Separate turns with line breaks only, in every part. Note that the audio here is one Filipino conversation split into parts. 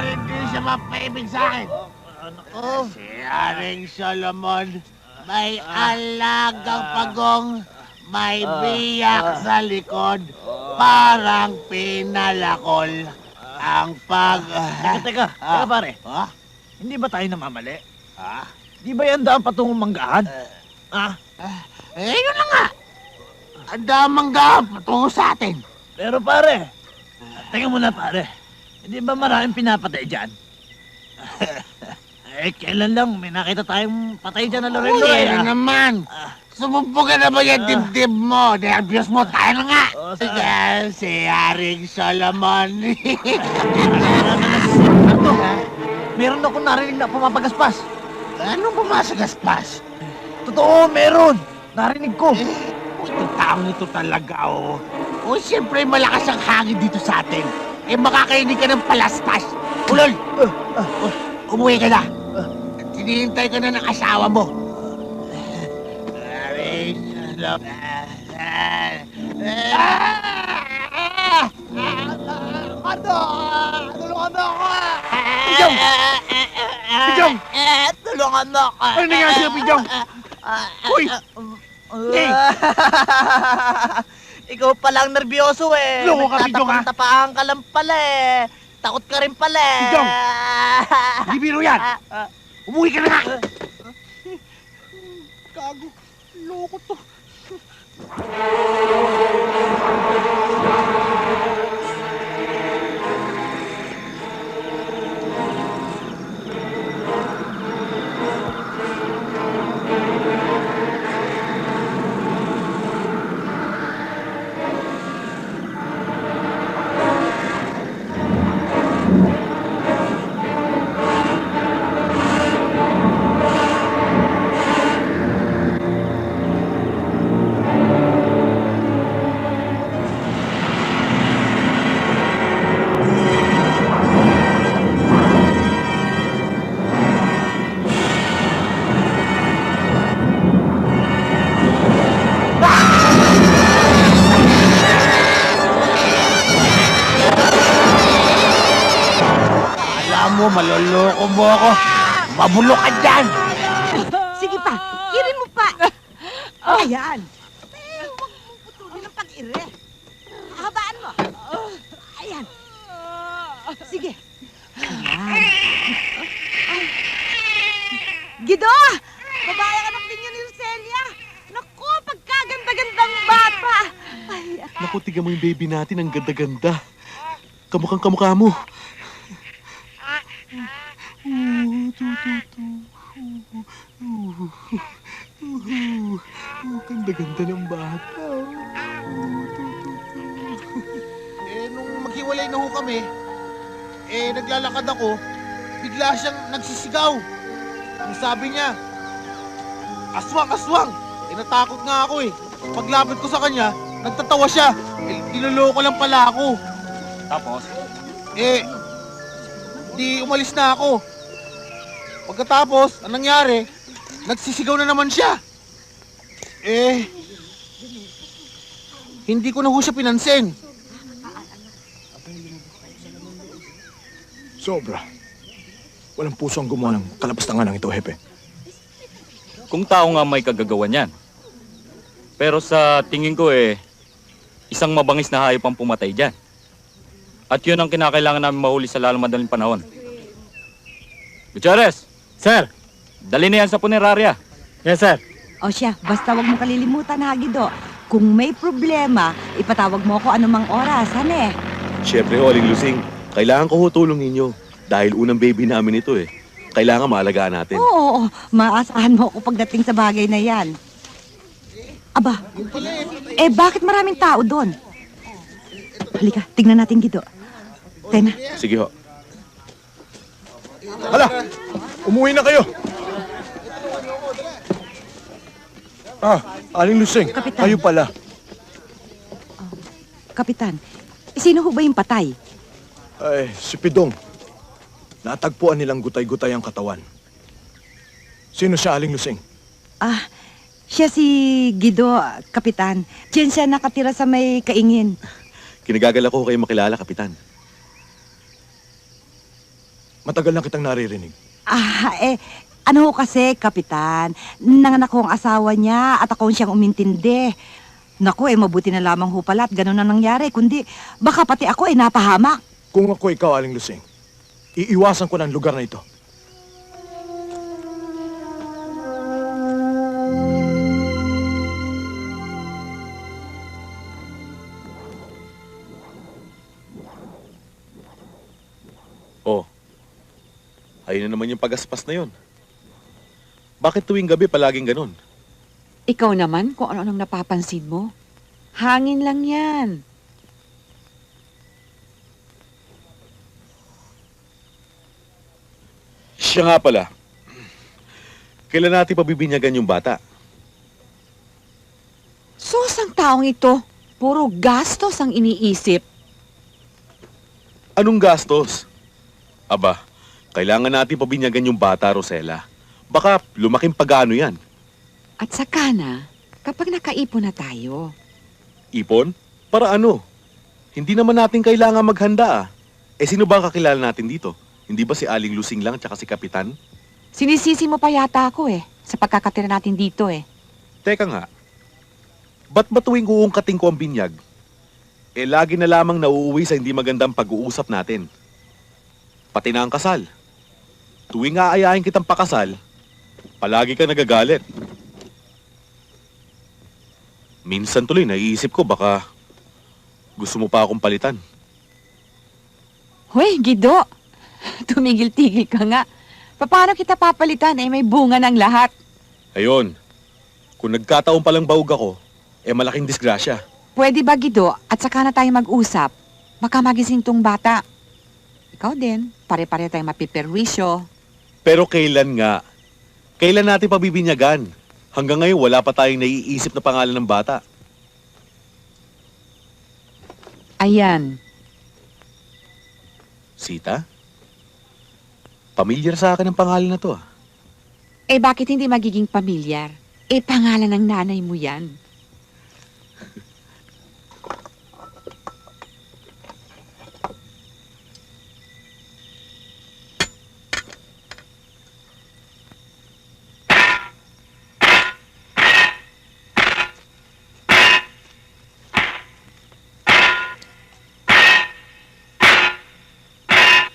hindi siya mapaibig sa akin. Si Haring Solomon, may alagang pagong, may biyak sa likod, parang pinalakol ang pag...
Teka, pare.
Ha?
Hindi ba tayo namamali?
Ha?
Di ba yan daan patungong Manggahan?
Yun na nga. Ang damang gahap patungo sa atin.
Pero pare, teka muna pare. Hindi ba maraming pinapatay dyan? Kailan lang may nakita tayong patay dyan na Loren-Loren.
Uy, naman. Sumumpog ka na ba yung dibdib mo? Nervyos mo, tayo na nga. Si Haring Solomon.
Ano? Meron akong narinig na pumapagaspas.
Anong pumasagaspas?
Totoo, meron. Narinig ko.
Itong taong ito talaga, siyempre malakas ang hangin dito sa atin. Makakainig ka ng palaspas. Ulol! Umuwi ka na. Hinihintay ka na ng asawa mo. Tulungan mo ako!
Pijong! Pijong!
Tulungan mo ako!
Ano nangyari sa'yo, Pijong? Uy! Hey!
Ikaw palang nervyoso eh.
Loko ka, Pijong, ha?
Nagtatapang-tapaan ka lang pala eh. Takot ka rin pala eh.
Pijong! Di biro yan! Umuwi ka na nga!
Gago, loko to. Maloloko mo ako. Mabulok ka dyan.
Sige pa, iri mo pa. Ayan. Huwag mong putulin ang pag-iri. Habaan mo. Ayan. Sige. Ayan. Gido! Babae anak din yun ni Roselia. Naku, pagkaganda-gandang bata. Ay,
Naku, tiga mo yung baby natin. Ang ganda-ganda. Kamukhang kamukha mo. Ganda-ganda ng bata.
Nung maghiwalay na ho kami, naglalakad ako, bigla siyang nagsisigaw. Ang sabi niya, aswang, aswang! Natakot nga ako eh. Paglapit ko sa kanya, nagtatawa siya. Niloloko lang pala ako.
Tapos?
Di umalis na ako. Pagkatapos, anong nangyari, nagsisigaw na naman siya. Hindi ko na ho siya pinansin.
Sobra. Walang puso ang gumawa ng kalapastangan ng ito, Hepe.
Kung tao nga may kagagawan yan. Pero sa tingin ko isang mabangis na hayop ang pumatay dyan. At yun ang kinakailangan namin mahuli sa lalong madaling panahon. Gutierrez!
Sir!
Dali na yan sa punerarya.
Yes, sir.
o siya, basta wag mo kalilimutan ha, Gido. Kung may problema, ipatawag mo ako anumang oras, hane.
Siyempre ho, Aling Lusing. Kailangan ko ho tulong ninyo. Dahil unang baby namin ito eh. Kailangan maalagaan natin.
Oo, maasahan mo ako pagdating sa bagay na yan. Aba, bakit maraming tao doon? Halika, tignan natin, Gido. Tena.
Sige ho.
Hala! Umuwi na kayo! Aling Lusing,
Kapitan.
kayo pala.
Kapitan, sino ho ba yung patay?
Ay, si Pidong. Natagpuan nilang gutay-gutay ang katawan. Sino siya, Aling Lusing?
Siya si Gido, Kapitan. Diyan siya nakatira sa may kaingin.
Kinagagal ako kayo makilala, Kapitan.
Matagal na kitang naririnig.
Ano ho kasi, Kapitan, nanganak ko ang asawa niya at ako siyang umintindi. Naku, mabuti na lamang ho pala at ganun na nangyari, kundi baka pati ako napahamak.
Kung ako ikaw, Aling Lusing, iiwasan ko ng lugar na ito.
Oh, ayun na naman yung pagaspas na yun. Bakit tuwing gabi palaging ganun?
Ikaw naman, kung ano-anong napapansin mo. Hangin lang yan.
Siya nga pala. Kailan natin pabibinyagan yung bata?
Sus, ang taong ito, puro gastos ang iniisip.
Anong gastos? Aba, kailangan natin pabinyagan yung bata, Rosella. Baka lumaking pagano yan.
At saka na, kapag nakaipon na tayo,
Ipon? Para ano? Hindi naman natin kailangan maghanda ah. Sino ba ang kakilala natin dito? Hindi ba si Aling Lusing lang tsaka si Kapitan?
sinisisi mo pa yata ako sa pagkakatira natin dito
Teka nga, ba't ba tuwing uungkating ko ang binyag? Lagi na lamang nauuwi sa hindi magandang pag-uusap natin. Pati na ang kasal. Tuwing aayahin kitang pakasal, palagi ka nagagalit. Minsan tuloy naiisip ko baka gusto mo pa akong palitan.
Hoy, Gido! Tumigil-tigil ka nga. Paano kita papalitan may bunga ng lahat?
Ayun, kung nagkataon palang bahug ako, malaking disgrasya.
Pwede ba, Gido, at saka na tayo mag-usap? Baka magising tong bata. Ikaw din, pare-pare tayo mapiperwisyo.
Pero kailan nga? Kailan natin pabibinyagan? Hanggang ngayon wala pa tayong naiisip na pangalan ng bata.
Ayan.
Sita? Pamilyar sa akin ang pangalan na to ah.
Bakit hindi magiging pamilyar? Pangalan ng nanay mo yan.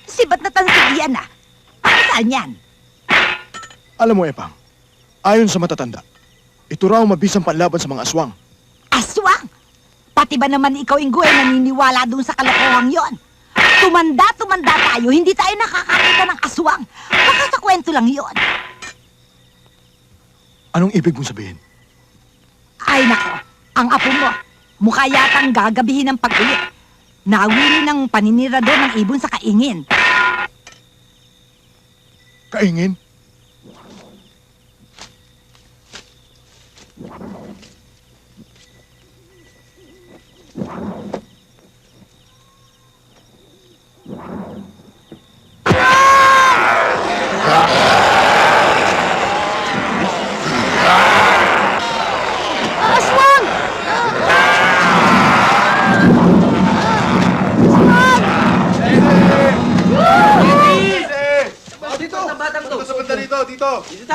Sibat na tansig yan Para saan yan?
Alam mo, Epang, ayon sa matatanda, ito raw mabisang panlaban sa mga aswang.
Aswang! Pati ba naman ikaw, Ingoy, naniniwala dun sa kalokohang yon? Tumanda tayo, hindi tayo nakakakita ng aswang. Baka sa kwento lang yon.
Anong ibig mong sabihin?
Ay nako, ang apo mo, mukha yatang gagabihin ng pag-uwi. Nawili ng paninirador ng ibon sa kaingin.
Kaingin?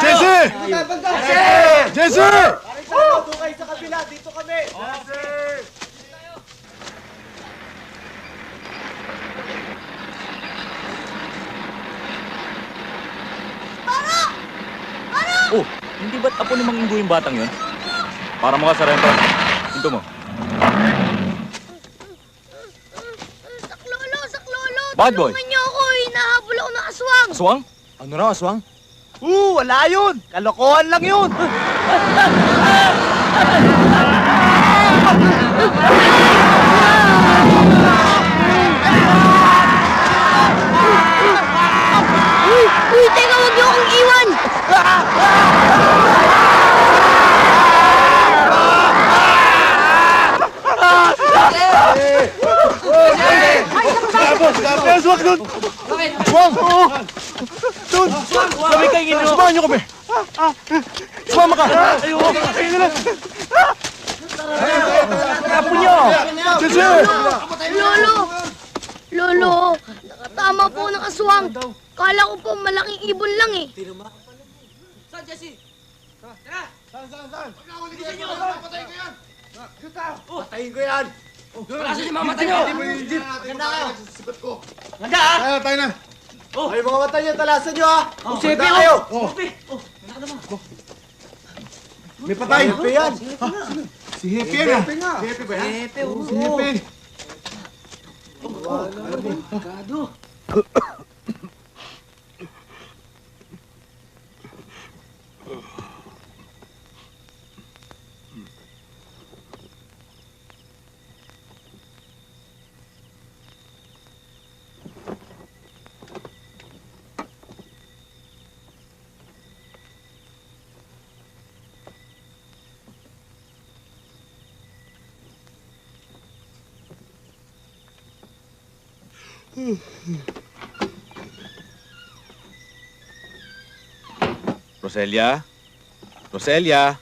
Jesse! Jesse!
Tukay sa kabila, dito kami!
Oh, hindi ba't apo ni Mang Inggo yung batang yun? Para makasara yung parang. Hinto mo.
Saklolo!
Bad boy.
Tulungan niyo ako! Hinahabol ako ng aswang!
Aswang?
Ano raw, aswang?
Wala yun! Kalokohan lang yun!
Uy, teka, huwag niyo akong iwan!
Aswang doon! Aswang! Doon!
Kami kayo nyo!
Samahan niyo kami! Sumama ka!
Apo nyo!
Jesse!
Lolo! Lolo! Nakatama po ng
aswang. Kala ko po malaking ibon lang eh.
Saan? Bilisan nyo! Patayin ko yan! Patayin ko yan!
Wala sa mga mata nyo!
Ganda kayo! Sipat ko!
Ganda ha!
Tayo na! Ay, mga mata nyo, talasan nyo ha!
Sepe
Ganda kayo!
May patay!
Hepe yan! Si Hepe yan ah! Si Hepe ba yan?
Sepe,
Si Hepe!
Roselia? Roselia?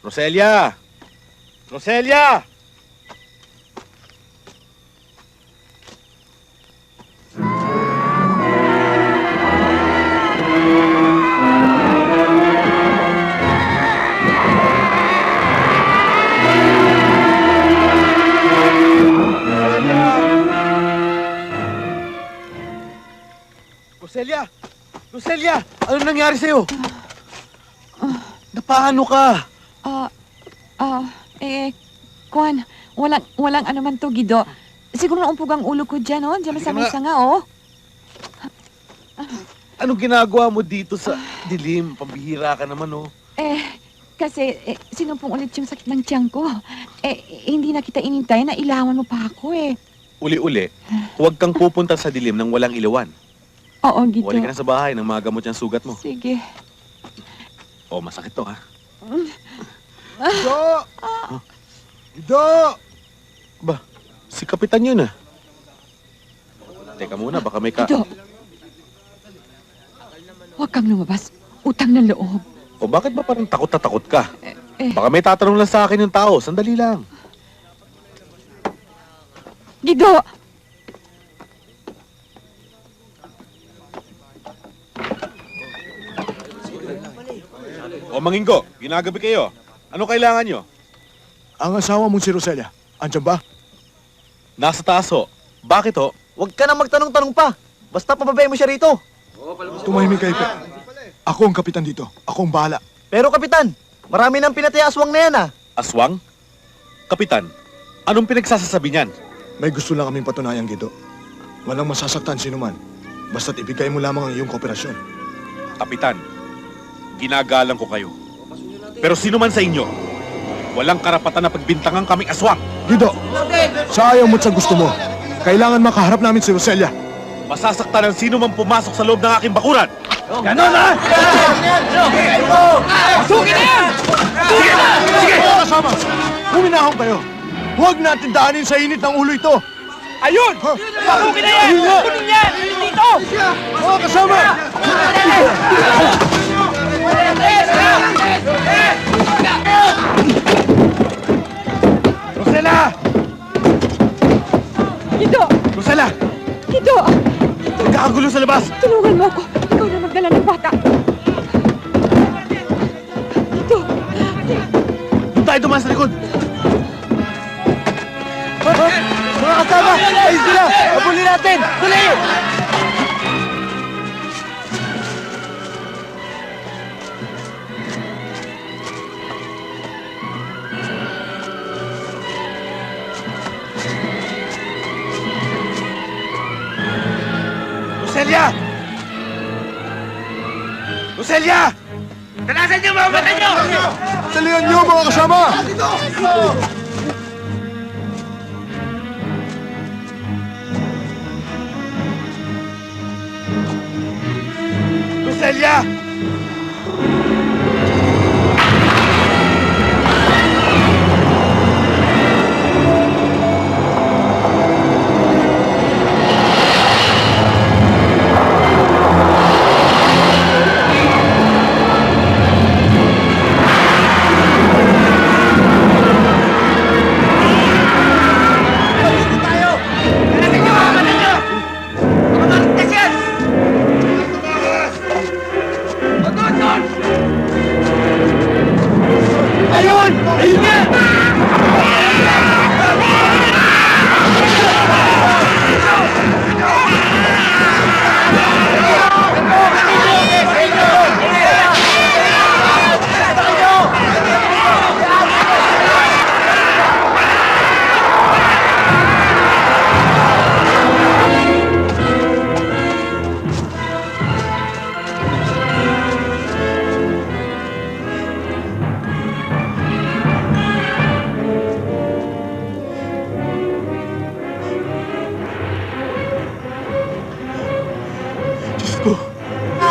Roselia! Roselia!
Roselia! Roselia! Ano nangyari sa'yo? Napaano ka?
Kwan, walang ano man to, Gido. Siguro naumpog ang ulo ko dyan, oh. Diyan
Halika
sa may
na.
sanga, oh.
Anong ginagawa mo dito sa dilim? Pambihira ka naman, oh.
Kasi sinumpong ulit yung sakit ng tiyan ko. Hindi na kita inintay na ilawan mo pa ako, eh.
Uli-uli, huwag kang pupunta sa dilim nang walang ilawan.
Oo, Gido.
Wali ka na sa bahay nang magamot yung sugat mo.
Sige.
Oh, masakit to, ha?
Ido! Ido!
Ba, si Kapitan yun, ah. Teka muna, baka may ka...
Gido. Huwag kang lumabas. Utang ng loob.
O bakit ba parang takot na takot ka?
Eh.
Baka may tatanong lang sa akin yung tao. Sandali lang.
Gido!
O Manginggo, ginagabi kayo. Ano kailangan nyo?
Ang asawa mong si Roselia, andyan ba?
Nasa taas ho. Bakit ho?
Huwag ka na magtanong-tanong pa. Basta pababayin mo siya rito.
Tumahimik kayo, Pe. Ako ang kapitan dito. Ako ang bahala.
Pero kapitan, marami nang pinatay aswang na yan ah.
Aswang? Kapitan, anong pinagsasasabi niyan?
May gusto lang kaming patunayan, Gido. Walang masasaktan sino man. Basta't ibigay mo lamang ang iyong kooperasyon.
Kapitan, ginagalang ko kayo. Pero sino man sa inyo, walang karapatan na pagbintangan kaming aswang.
Gido, sa ayaw mo't sa gusto mo, kailangan makaharap namin si Roselia.
Masasaktan ang sino man pumasok sa loob ng aking bakuran.
Ganon ha!
Sige! Mga kasama, huminahon kayo. Huwag natin daanin sa init ng ulo ito.
Ayun! Pasukin na yan! Kunin yan! Dito!
Mga kasama!
Rosela!
Gido!
Rosela!
Gido!
Nagkakagulo sa labas!
Tulungan mo ako. Ikaw na magdala ng bata. Gido!
Doon tayo dumaan sa likod! Mga kasama! Ayun sila! Abulin natin! Dali! Roselia! Roselia!
Talasan niyo mga mata niyo!
Dalihan niyo, mga kasama!
Roselia!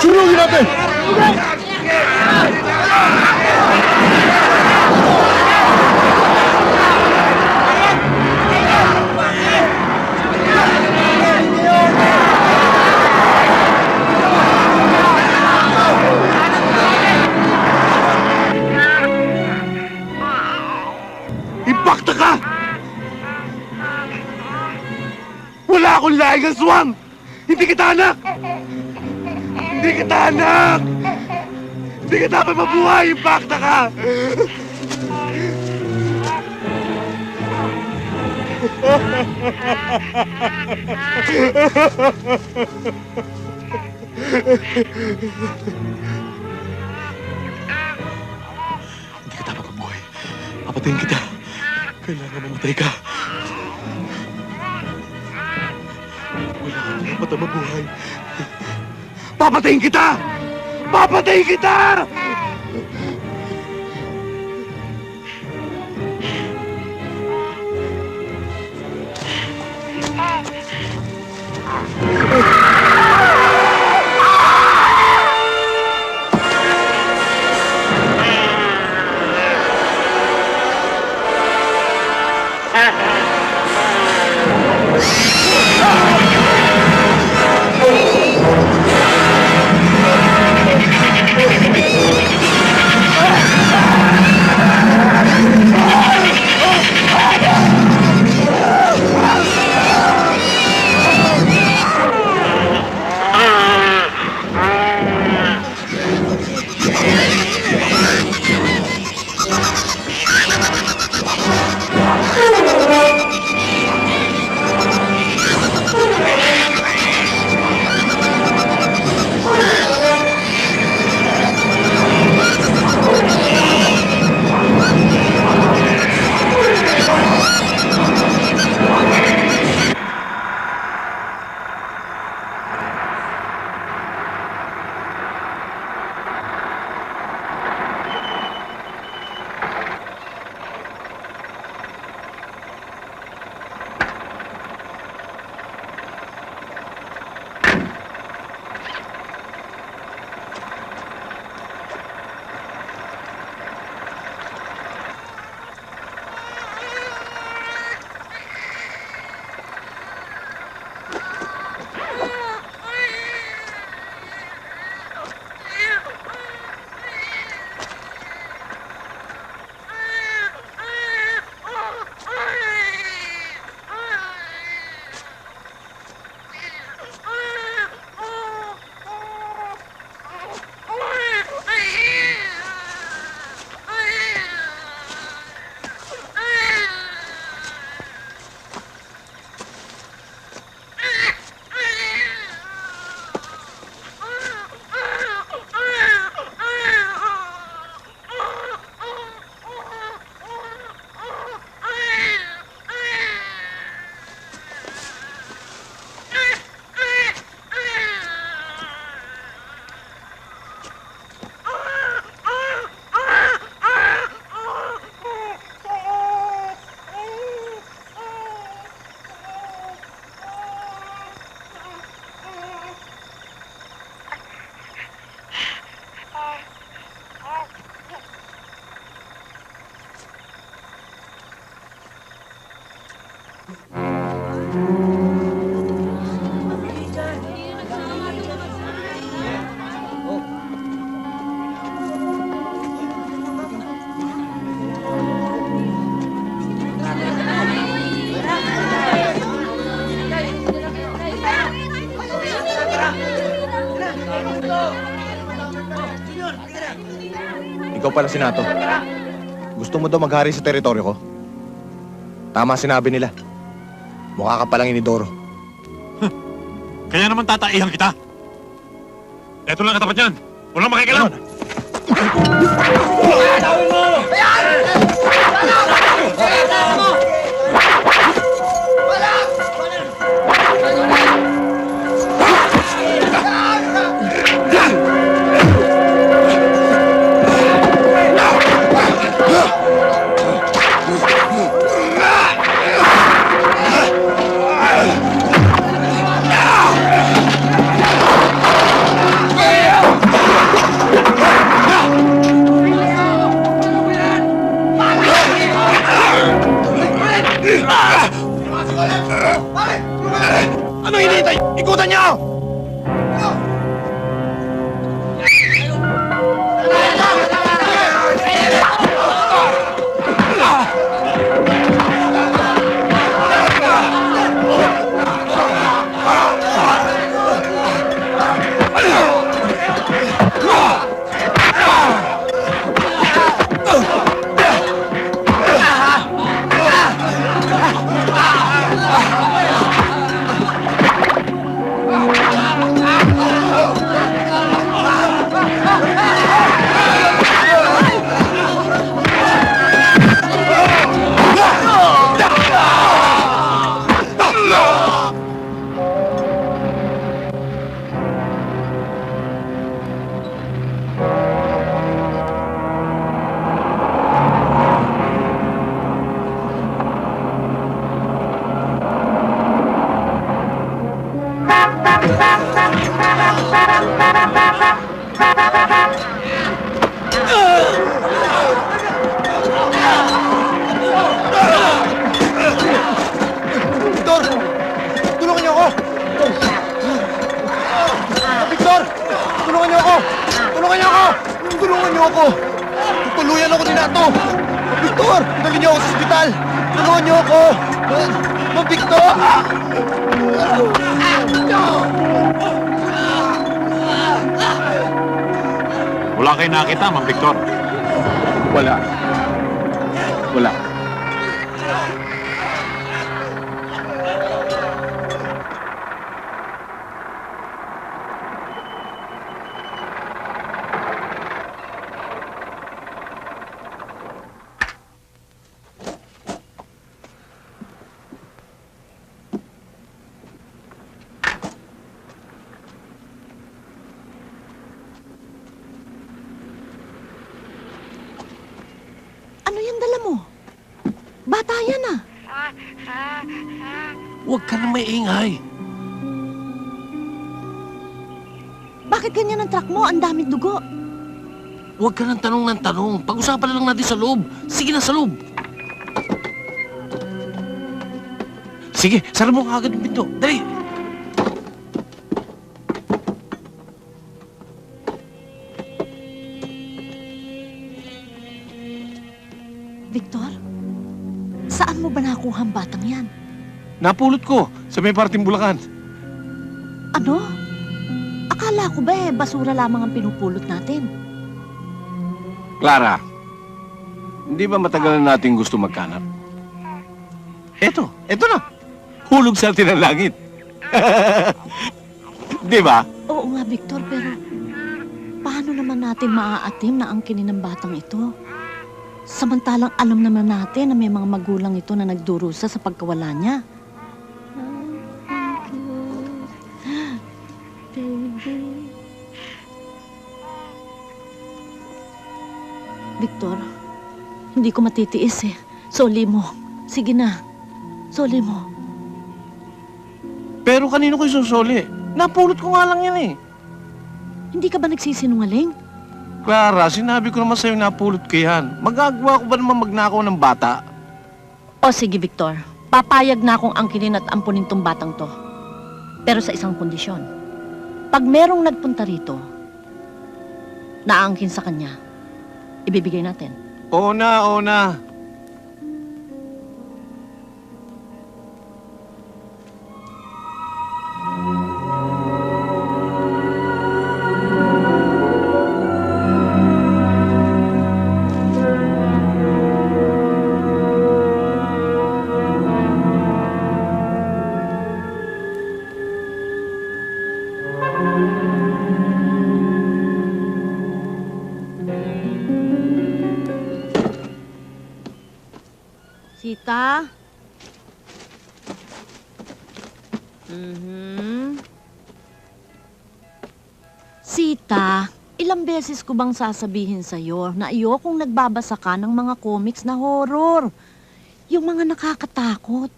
Sunugin natin!
Impakta ka! Wala akong laing aswang! Hindi kita anak! Hindi kita anak! Hindi kita dapat mabuhay! Impakta ka! Hindi ka dapat mabuhay. Papatayin kita. Kailangan mamatay ka. Wala ka na dapat mabuhay. Papatayin kita! Papatayin kita!
Ikaw pala, Sinato. Gusto mo daw maghari sa teritoryo ko? Tama sinabi nila. Mukha ka palang inidoro.
Kaya naman tataihan kita. Eto lang katapat yan. Walang makikialam.
Ano hinihintay? Ikutan niyo!
Victor! Tulungan niyo ako! Victor! Tulungan niyo ako! Tulungan niyo ako! Tulungan niyo ako! Tutuluyan ako ni Nato! Victor! Dali niyo ako sa ospital! Tulungan niyo ako! Ma'am Victor!
Wala kayo nakita, Mang Victor.
Wala. Wala.
Ano yung dala mo? Bata yan ah.
Huwag ka na maingay.
Bakit ganyan ang truck mo? Ang daming dugo.
Huwag ka ng tanong. Pag-usapan na lang natin sa loob. Sige na, sa loob. Sige, sara mo kagad yung pinto. Dali!
Victor, saan mo ba nakuha ang batang yan?
Napulot ko sa may parting Bulacan.
Ano? Akala ko ba basura lamang ang pinupulot natin?
Clara, hindi ba matagal na natin gusto magkanap? Eto na. Hulog sa atin ang langit. Di ba?
Oo nga, Victor, pero paano naman natin maaatim na angkinin ng batang ito? Samantalang alam naman natin na may mga magulang ito na nagdurusa sa pagkawala niya. Victor, hindi ko matitiis eh. Soli mo. Sige na. Soli mo.
Pero kanino ko isusuli? Napulot ko nga lang yan eh.
Hindi ka ba nagsisinungaling?
Clara, sinabi ko naman sa'yo napulot ko yan. Magagawa ko ba naman magnakaw ng bata?
O sige, Victor. Papayag na akong angkinin at ampunin tong batang to. Pero sa isang kondisyon. Pag merong nagpunta rito, naangkin sa kanya, ibibigay natin.
Oo na.
Sita? Sita, ilang beses ko bang sasabihin sa'yo na ayokong nagbabasa ka ng mga comics na horror? Yung mga nakakatakot.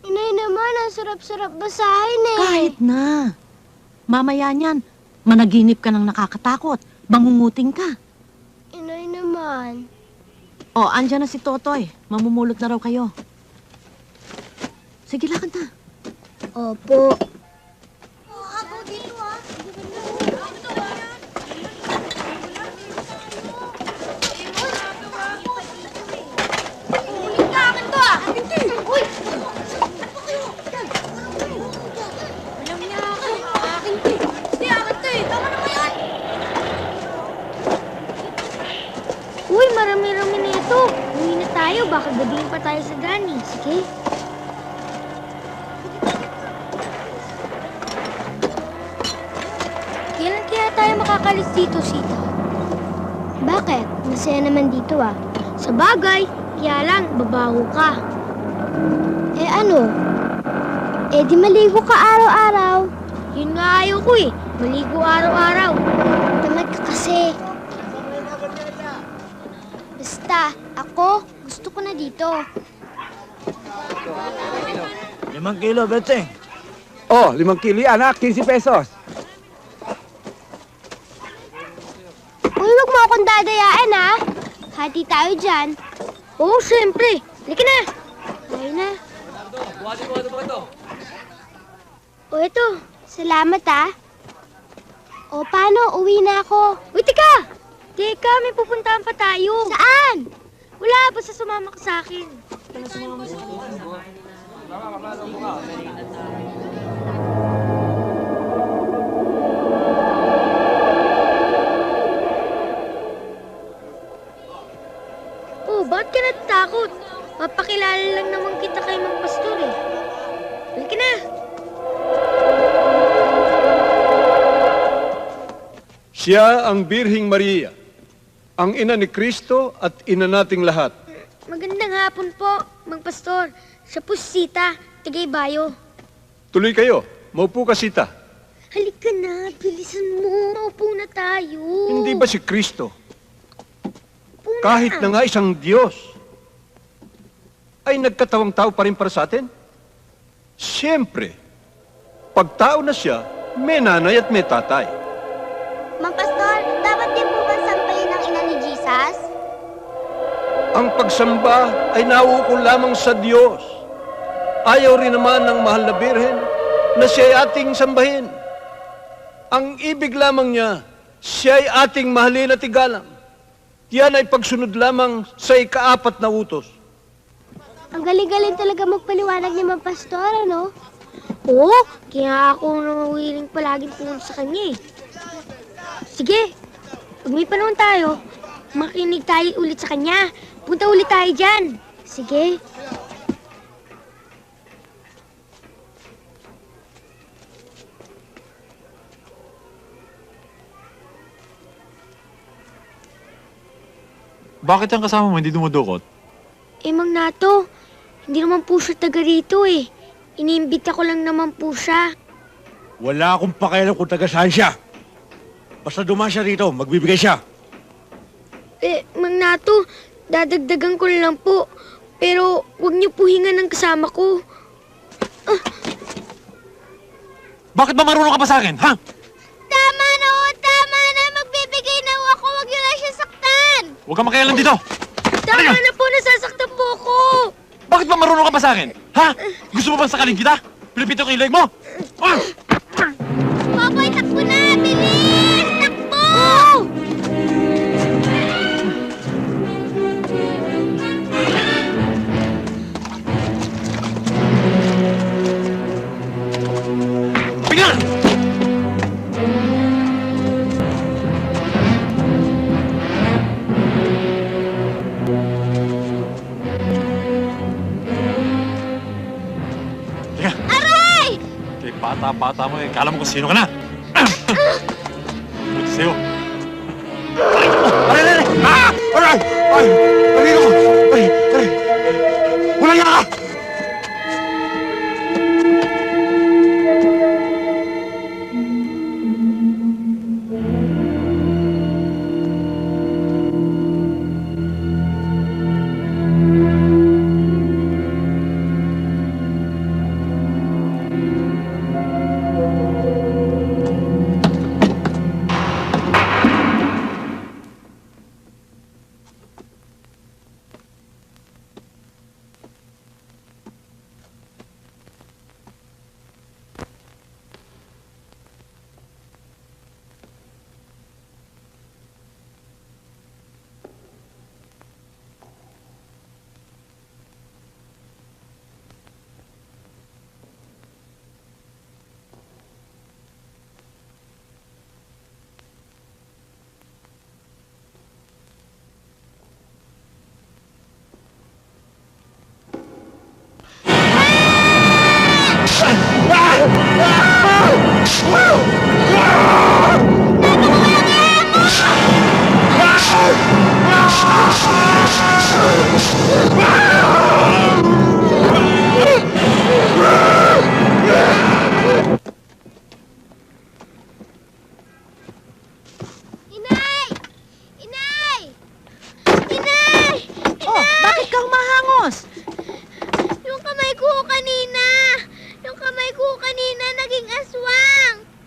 Inay naman, ang sarap-sarap basahin eh.
Kahit na. Mamaya niyan, managinip ka ng nakakatakot. Bangunguting ka.
Inay naman.
O, andyan na si Totoy. Mamumulot na raw kayo. Sige, lakad na.
Opo. Uy, marami-rami na ito. Uwi na tayo, baka gabihin pa tayo sa gani. Sige. Kailan kaya tayo makakalis dito, Sita? Bakit? Masaya naman dito ah. Sa bagay, kaya lang, babaho ka. Eh ano? Eh di maligo ka araw-araw. Yun nga ayaw ko eh. Maligo araw-araw. Tamad ka kasi. Basta, ako, gusto ko na dito.
5 kilo, Betsing.
Oh, 5 kilo yan, ha? 15 pesos.
Uy, wag mo akong dadayain ha. Hati tayo dyan. Oo, siyempre. Halika na. Tayo na. O ito, salamat ha. O paano, uwi na ako. Uy, teka! Teka, may pupuntahan pa tayo. Saan? Wala, basta sumama ka sa akin. Oh, bakit ka natatakot? Mapakilala lang naman kita kay Mang Pastor eh. Halika na.
Siya ang Birhing Maria, ang ina ni Kristo at ina nating lahat.
Magandang hapon po, Mang Pastor. Siya po si Sita, Tigaybayo.
Tuloy kayo. Maupo ka, Sita.
Halika na, bilisan mo. Maupo na tayo.
Hindi ba si Kristo,
Upo na.
kahit na nga isang Diyos, ay nagkatawang tao pa rin para sa atin? Siyempre, pag tao na siya, may nanay at may tatay.
Mang Pastor, dapat din po ba sampayin ang ina ni Jesus?
Ang pagsamba ay nauukol lamang sa Diyos. Ayaw rin naman ng mahal na Birhen na siya ay ating sambahin. Ang ibig lamang niya, siya ay ating mahalin at igalang. Yan ay pagsunod lamang sa ika-4 na utos.
Ang galing-galing talaga magpaliwanag ni Mang Pastor, ano? Oo, kaya ako nangawiling palaging pumunta sa kanya eh. Sige, pag may panahon tayo, makinig tayo ulit sa kanya. Punta ulit tayo dyan. Sige.
Bakit ang kasama mo hindi dumudukot?
Eh, Mang Nato, hindi naman po siya taga rito eh. Iniimbita ko lang naman po siya.
Wala akong pakialam kung taga saan siya. Basta dumaan siya rito, magbibigay siya.
Eh, Mang Nato, dadagdagan ko lang po. Pero, wag niyo po hinga ng kasama ko.
Bakit ba marunong ka pa sa akin, ha?
Tama na ho, tama na. Magbibigay na ho ako. Wag niyo lang siya saktan.
Huwag ka makialam dito!
Tama na po, nasasaktan po ako.
Bakit ba marunong ka pa sa akin? Ha? Gusto mo bang sakalin kita? Pilipito ko yung leg mo? Ah!
Popoy, takbo na! Bilis! Takbo!
Bigyan! Teka.
Aray!
Kay bata-bata mo eh. Kala mo kung sino ka na. Buti sa'yo. Aray! Aray! Ah! Aray! Ay! Aray ako! Ay! Aray! Wala niya ka!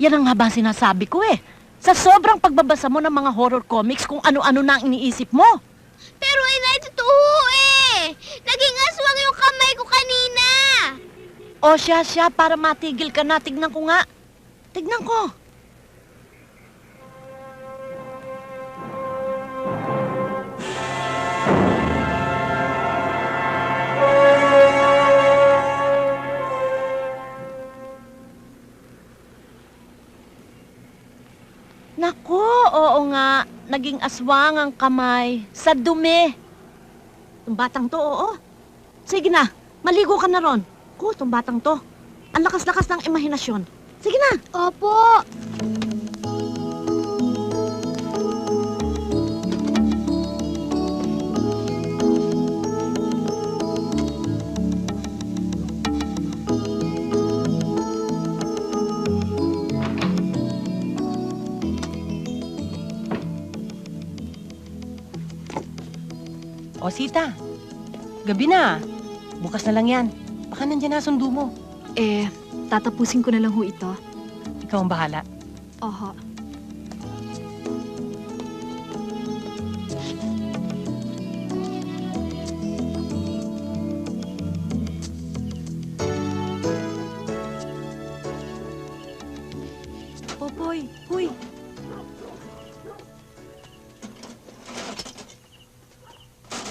Yan ang nga ba sinasabi ko eh. Sa sobrang pagbabasa mo ng mga horror comics kung ano-ano na ang iniisip mo.
Pero inay, totoo eh. Naging aswang yung kamay ko kanina.
O siya, para matigil ka na. Tignan ko nga. Tignan ko. Naku, oo nga. Naging aswang ang kamay. Sa dumi. Itong batang to, oo. Sige na, maligo ka na ron. Ko, itong batang to. Ang lakas-lakas ng imahinasyon. Sige na.
Opo.
O, Sita. Gabi na. Bukas na lang yan. Baka nandyan na sundo mo.
Tatapusin ko na lang ho ito.
Ikaw ang bahala.
Oho.
Popoy, huy.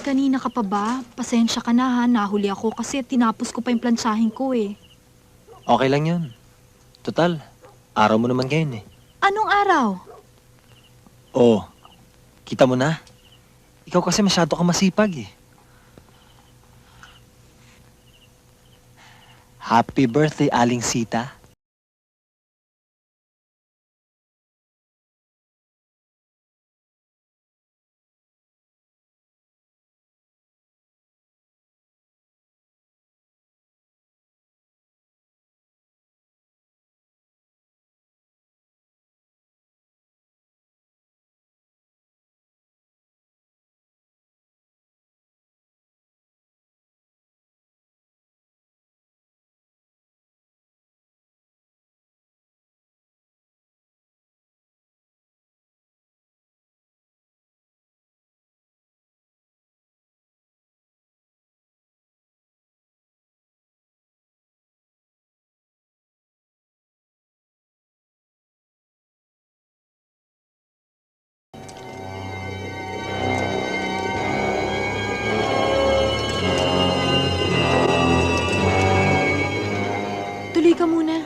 Kanina ka pa ba? Pasensya ka na ha, nahuli ako kasi tinapos ko pa yung plantsahin ko eh.
Okay lang yun. Total, araw mo naman ngayon eh.
Anong araw?
Oo, kita mo na. Ikaw kasi masyado ka masipag eh. Happy birthday, Aling Sita.
Tuloy ka muna.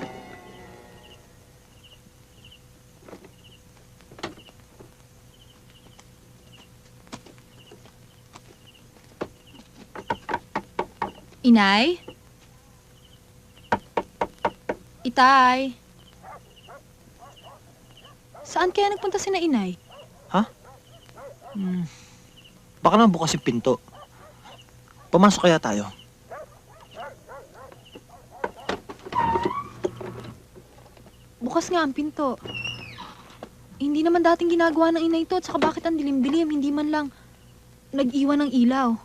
Inay? Itay? Saan kaya nagpunta si na Inay?
Baka naman bukas yung pinto. Pumasok kaya tayo?
Bukas nga ang pinto. Hindi naman dating ginagawa ng Inay ito at saka bakit ang dilim-dilim, hindi man lang nag-iwan ng ilaw.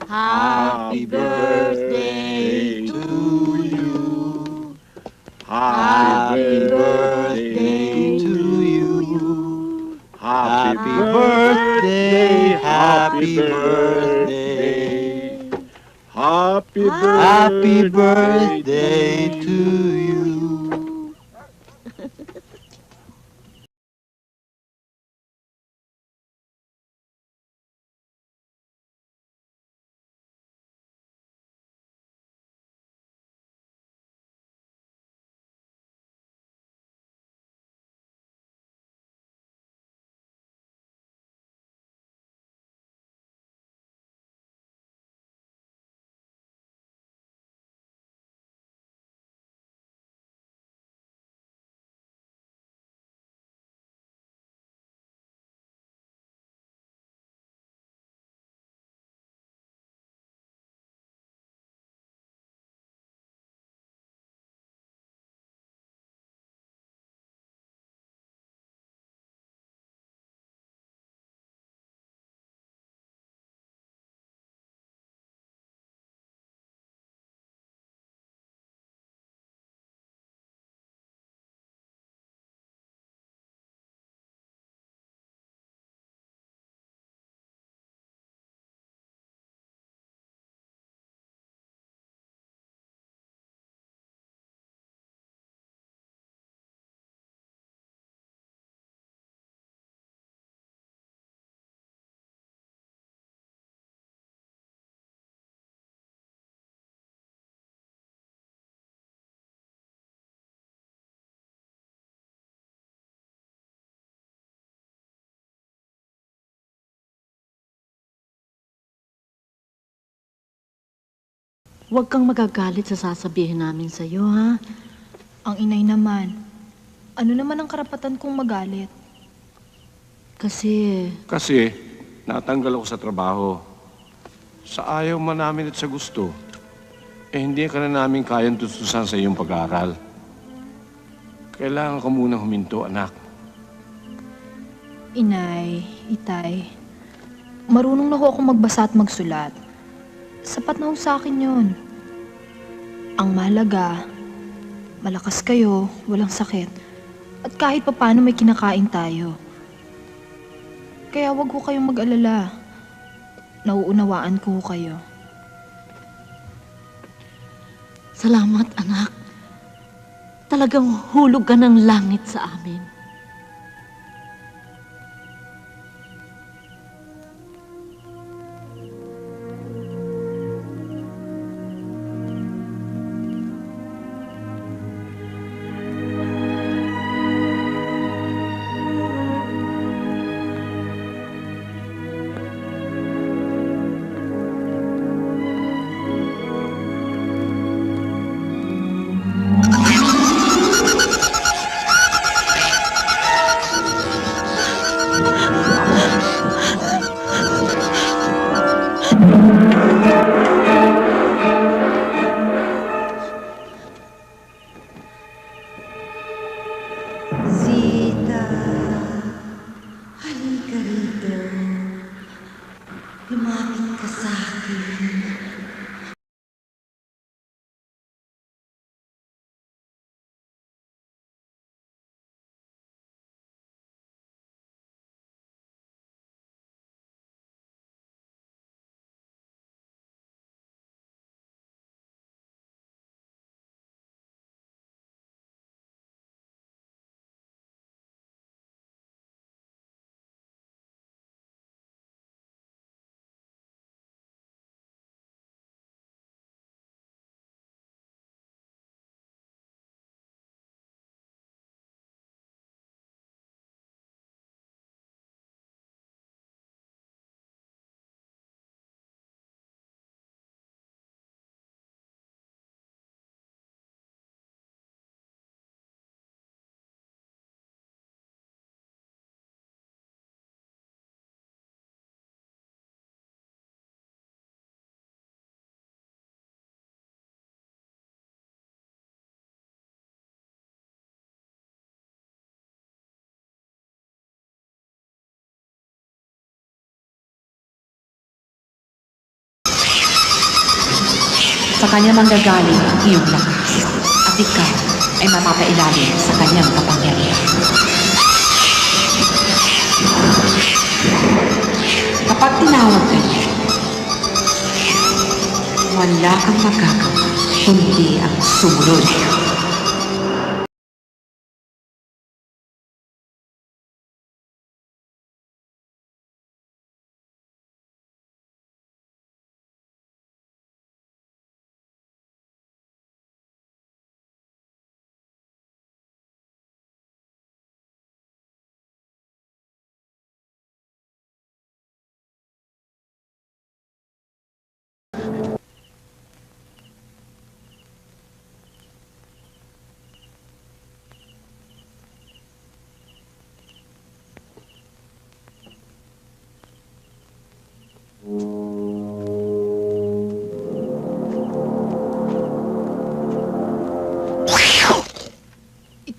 Happy birthday to you.
Happy birthday to you. Happy birthday, happy birthday. Happy birthday to you.
Huwag kang magagalit sa sasabihin namin sa'yo, ha?
Ang inay naman. Ano naman ang karapatan kong magalit?
Kasi
natanggal ako sa trabaho. Sa ayaw man namin at sa gusto, hindi ka na namin kayang tustusan sa iyong pag-aaral. Kailangan ka munang huminto, anak.
Inay, itay, marunong na ho ako magbasa at magsulat. Sapat na ho sa akin yun. Ang mahalaga, malakas kayo, walang sakit, at kahit papano may kinakain tayo. Kaya wag ho kayong mag-alala. Nauunawaan ko ho kayo.
Salamat, anak. Talagang hulog ka ng langit sa amin.
Sita, halika rito. Lumapit ka sa akin.
Sa kanya manggagaling ang iyong lakas, at ikaw ay mapapailalim sa kanyang kapangyarihan. Kapag tinawag ka niya, wala kang magagawa kundi ang sumunod.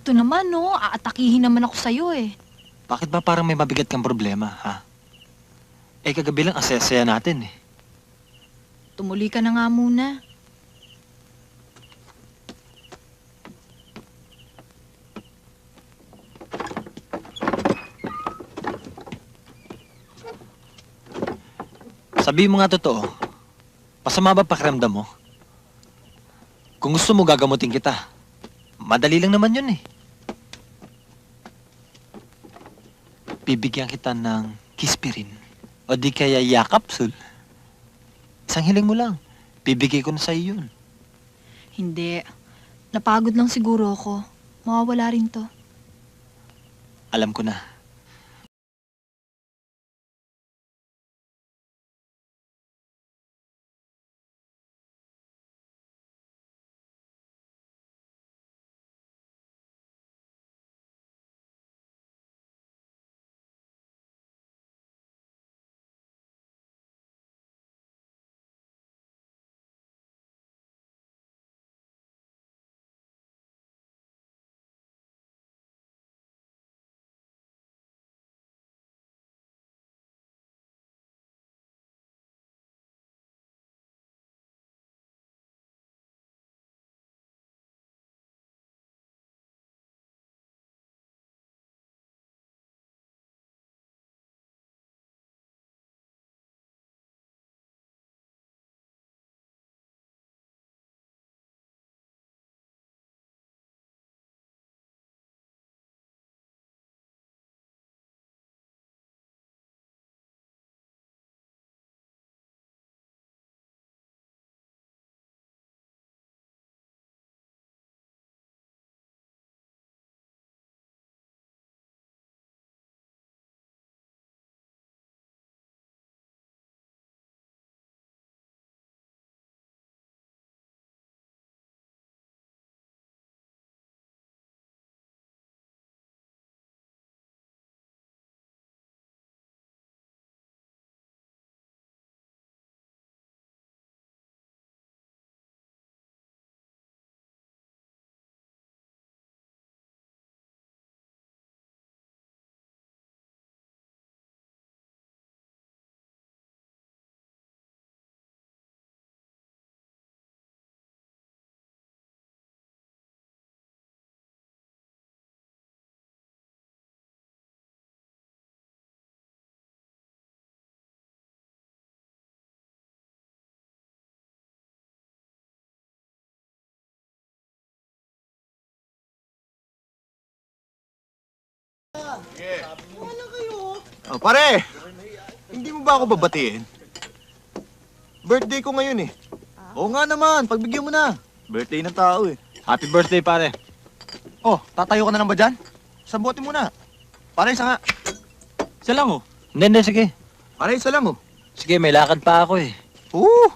Ito naman, no? Aatakihin naman ako sa'yo, eh.
Bakit ba parang may mabigat kang problema, ha? Eh, kagabi lang ang saya-saya natin, eh.
Tumuli ka na nga muna.
Sabi mo nga totoo, masama ba pakiramdam mo? Kung gusto mo, gagamutin kita. Madali lang naman yun, eh. Bibigyan kita ng kispirin. O di kaya yakapsul. Isang hiling mo lang. Bibigay ko na sa'yo yun.
Hindi. Napagod lang siguro ako. Mawawala rin to.
Alam ko na.
Oh, pare! Hindi mo ba ako babatiin? Birthday ko ngayon eh. Oo nga naman, pagbigyan mo na. Birthday ng tao eh.
Happy birthday, pare.
Oh, tatayo ka na lang ba dyan? Sabutin mo na. Pare, isa nga.
Isa lang oh.
Hindi, sige.
Pare, isa lang oh.
Sige, may lakad pa ako eh.
Oo.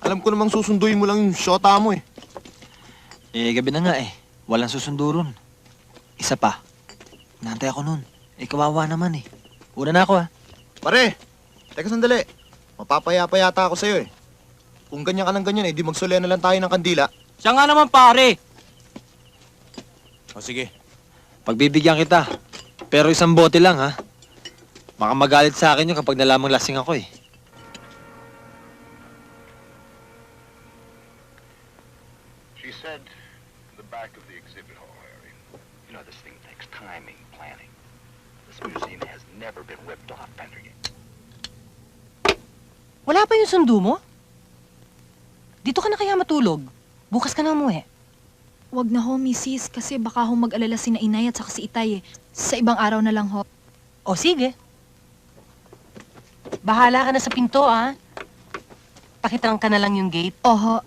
Alam ko namang susunduin mo lang yung shota mo eh.
Eh, gabi na nga eh. Walang susundo ron. Isa pa. Nantay ako nun. Eh, kawawa naman eh. Una na ako ah.
Pare, teka sandali. Mapapayapa yata ako sa'yo eh. Kung ganyan ka ng ganyan eh, di magsulya na lang tayo ng kandila.
Siya nga naman pare.
O sige.
Pagbibigyan kita. Pero isang bote lang ha. Baka magalit sa akin yun kapag nalamang lasing ako eh.
She said, the back of the exhibit hall area. You know, this thing takes timing, planning. This museum has never been ripped off, Pendergast.
Wala pa yung sundo mo? Dito ka na kaya matulog? Bukas ka na umuwi.
Wag na ho, misis, kasi baka ho mag-alala si na inay at saka si itay eh. Sa ibang araw na lang ho.
O sige. Bahala ka na sa pinto ah. Pakitang ka na lang yung gate.
Oho.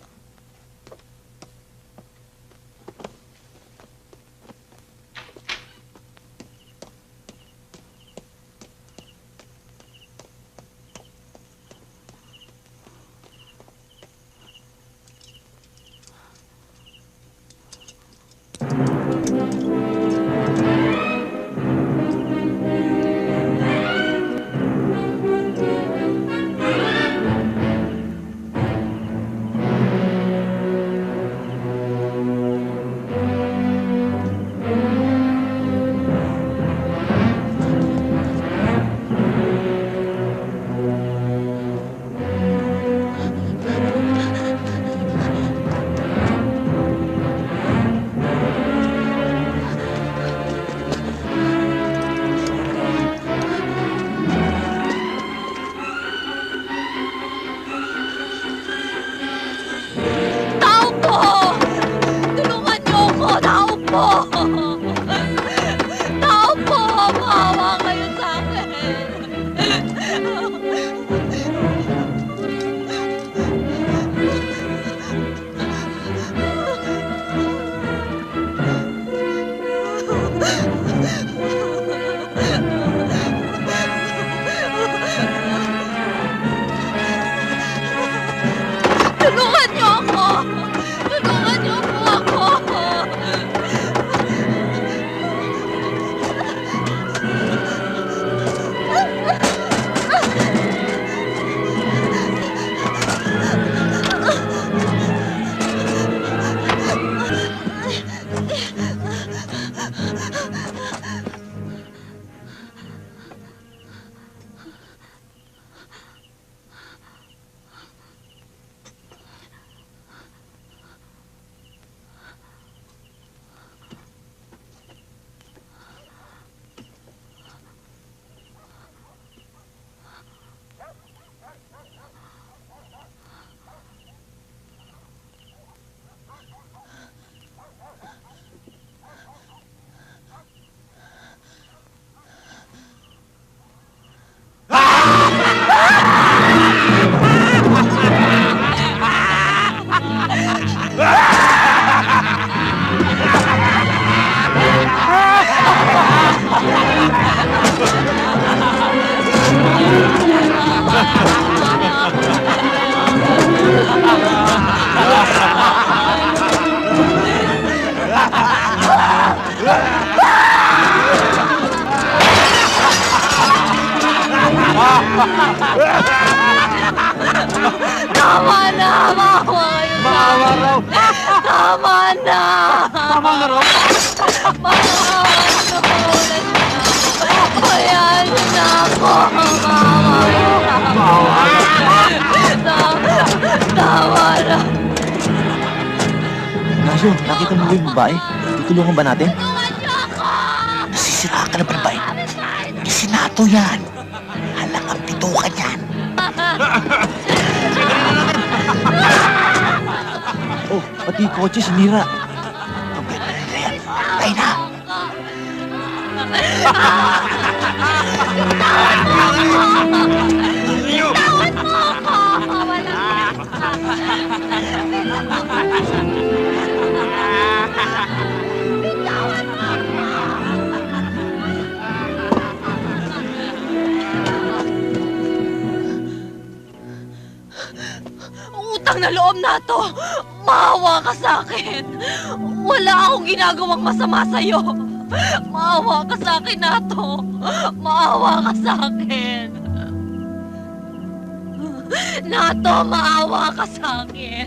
Tama na! Maawa kayo sa akin! Tama na!
Tama na raw?
Maawa na! Ulit na! Hayaan niyo na ako! Maawa na! Tama na!
Ignacio, nakita mo ba yung babae? Tutulungan ba natin? Nasisira ka na ba ng babae? Isinato yan! Halang ang pitukan yan! Oh, pati yung kotse sinira. Problema na nila yan. Tayo na!
Bitawan mo ako! Walang bitawan mo ako!
Utang na loob na to! Maawa ka sa akin! Wala akong ginagawang masama sa'yo! Maawa ka sa akin, Nato! Maawa ka sa akin! Nato, maawa ka sa akin!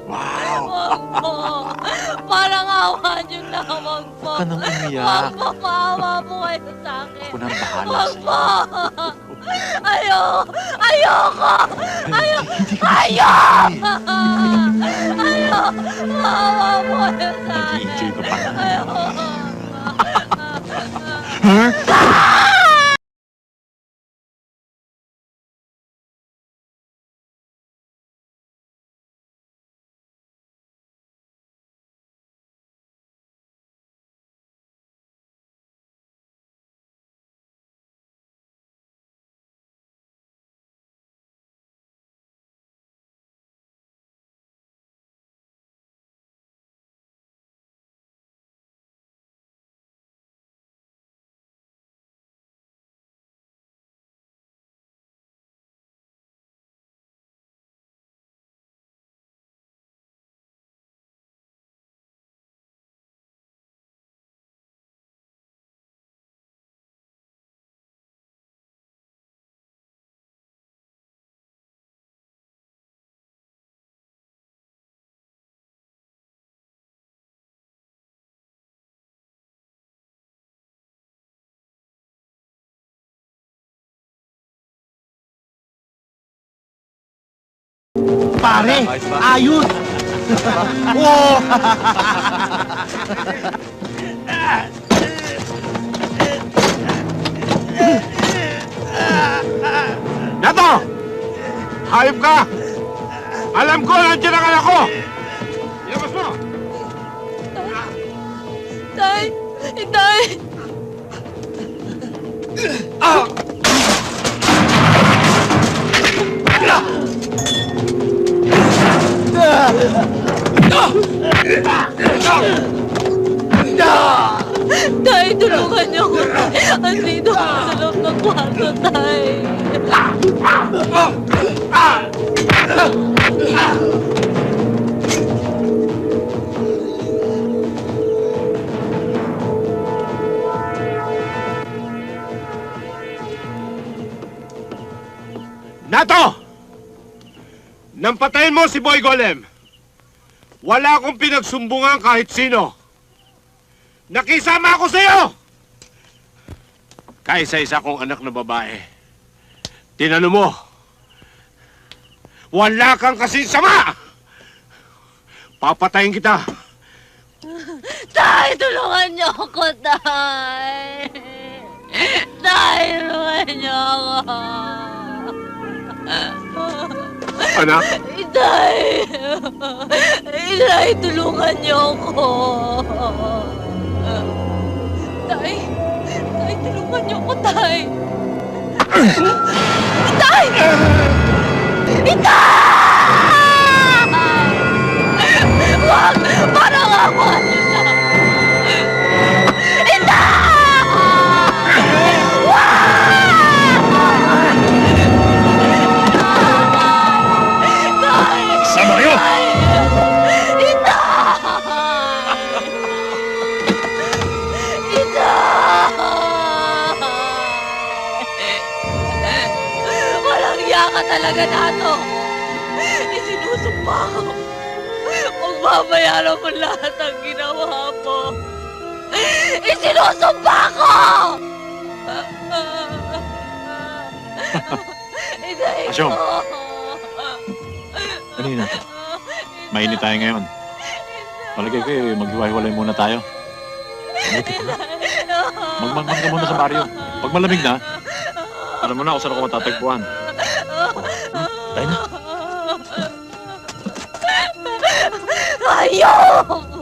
Wow!
Wag mo! Parang awa niyo na! Wag mo!
Huwag ka nang umiyak.
Wag mo! Maawa po kayo sa akin!
Ako nang bahala
Wag
sa'yo.
mo! Ayoko! Ayoko! Maawa po kayo sa akin!
Nag-i-enjoy ka pa.
Ayoko!
Pare, ayos! Oo!
Nato! Hayop ka! Alam ko, nandiyan ang anak ko! Ilabas mo!
Tay! Tay! Tay, tulungan niyo ako, Tay. Andito ako sa loob ng kwarto, Tay.
Nato! Nang patayin mo si Boy Golem, wala akong pinagsumbungan kahit sino. Nakisama ako sa'yo! Kaisa-isa kong anak na babae. Tinano mo, wala kang kasing sama! Papatayin kita!
Tay, tulungan niyo ako, Tay! Tay, tulungan niyo ako!
Anak?
Tay! Tay, tulungan niyo ako! Tay! Tay, tulungan niyo ako, Tay! Tay! Itay! Wag! Parang ako! Itay!
Sama kayo!
Walang iya ka talaga, Nato. Isinusumpa ko. Magbabayaran mo lahat ng ginawa mo. Isinusumpa ko!
Asyong! Ano yun natin? Mainit tayo ngayon. Malagay ko maghiwa-hiwalay muna tayo. Magmangmang ka muna sa baryo. Pag malamig na, alam mo na kung saan ako matatagpuan. Tayo na.
Hayop!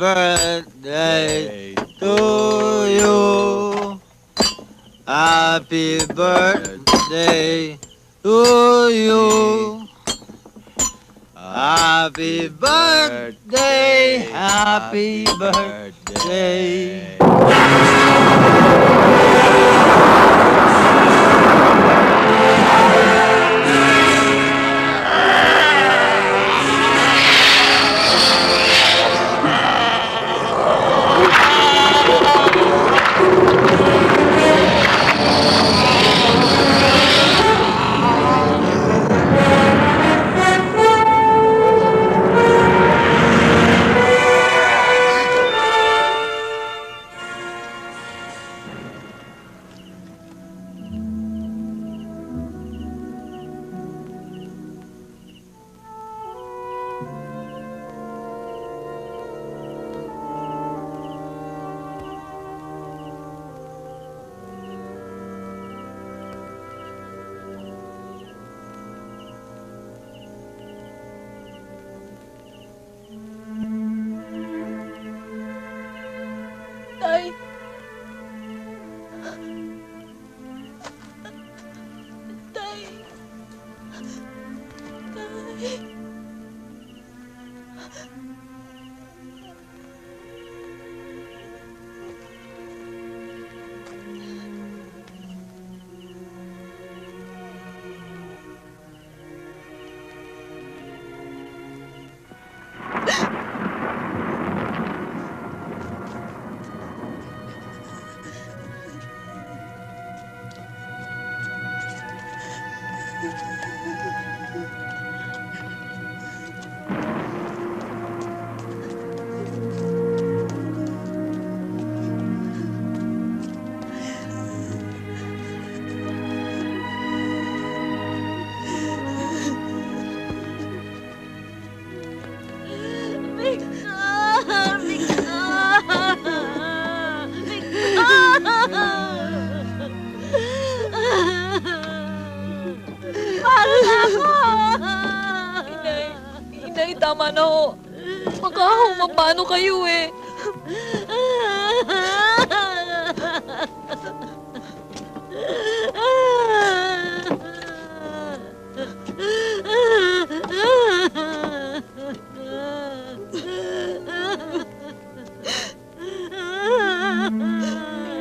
birthday to you. Happy birthday to you. Happy birthday, happy birthday.
Para na ako!
Inay, tama na ho. Magkahumabano kayo eh.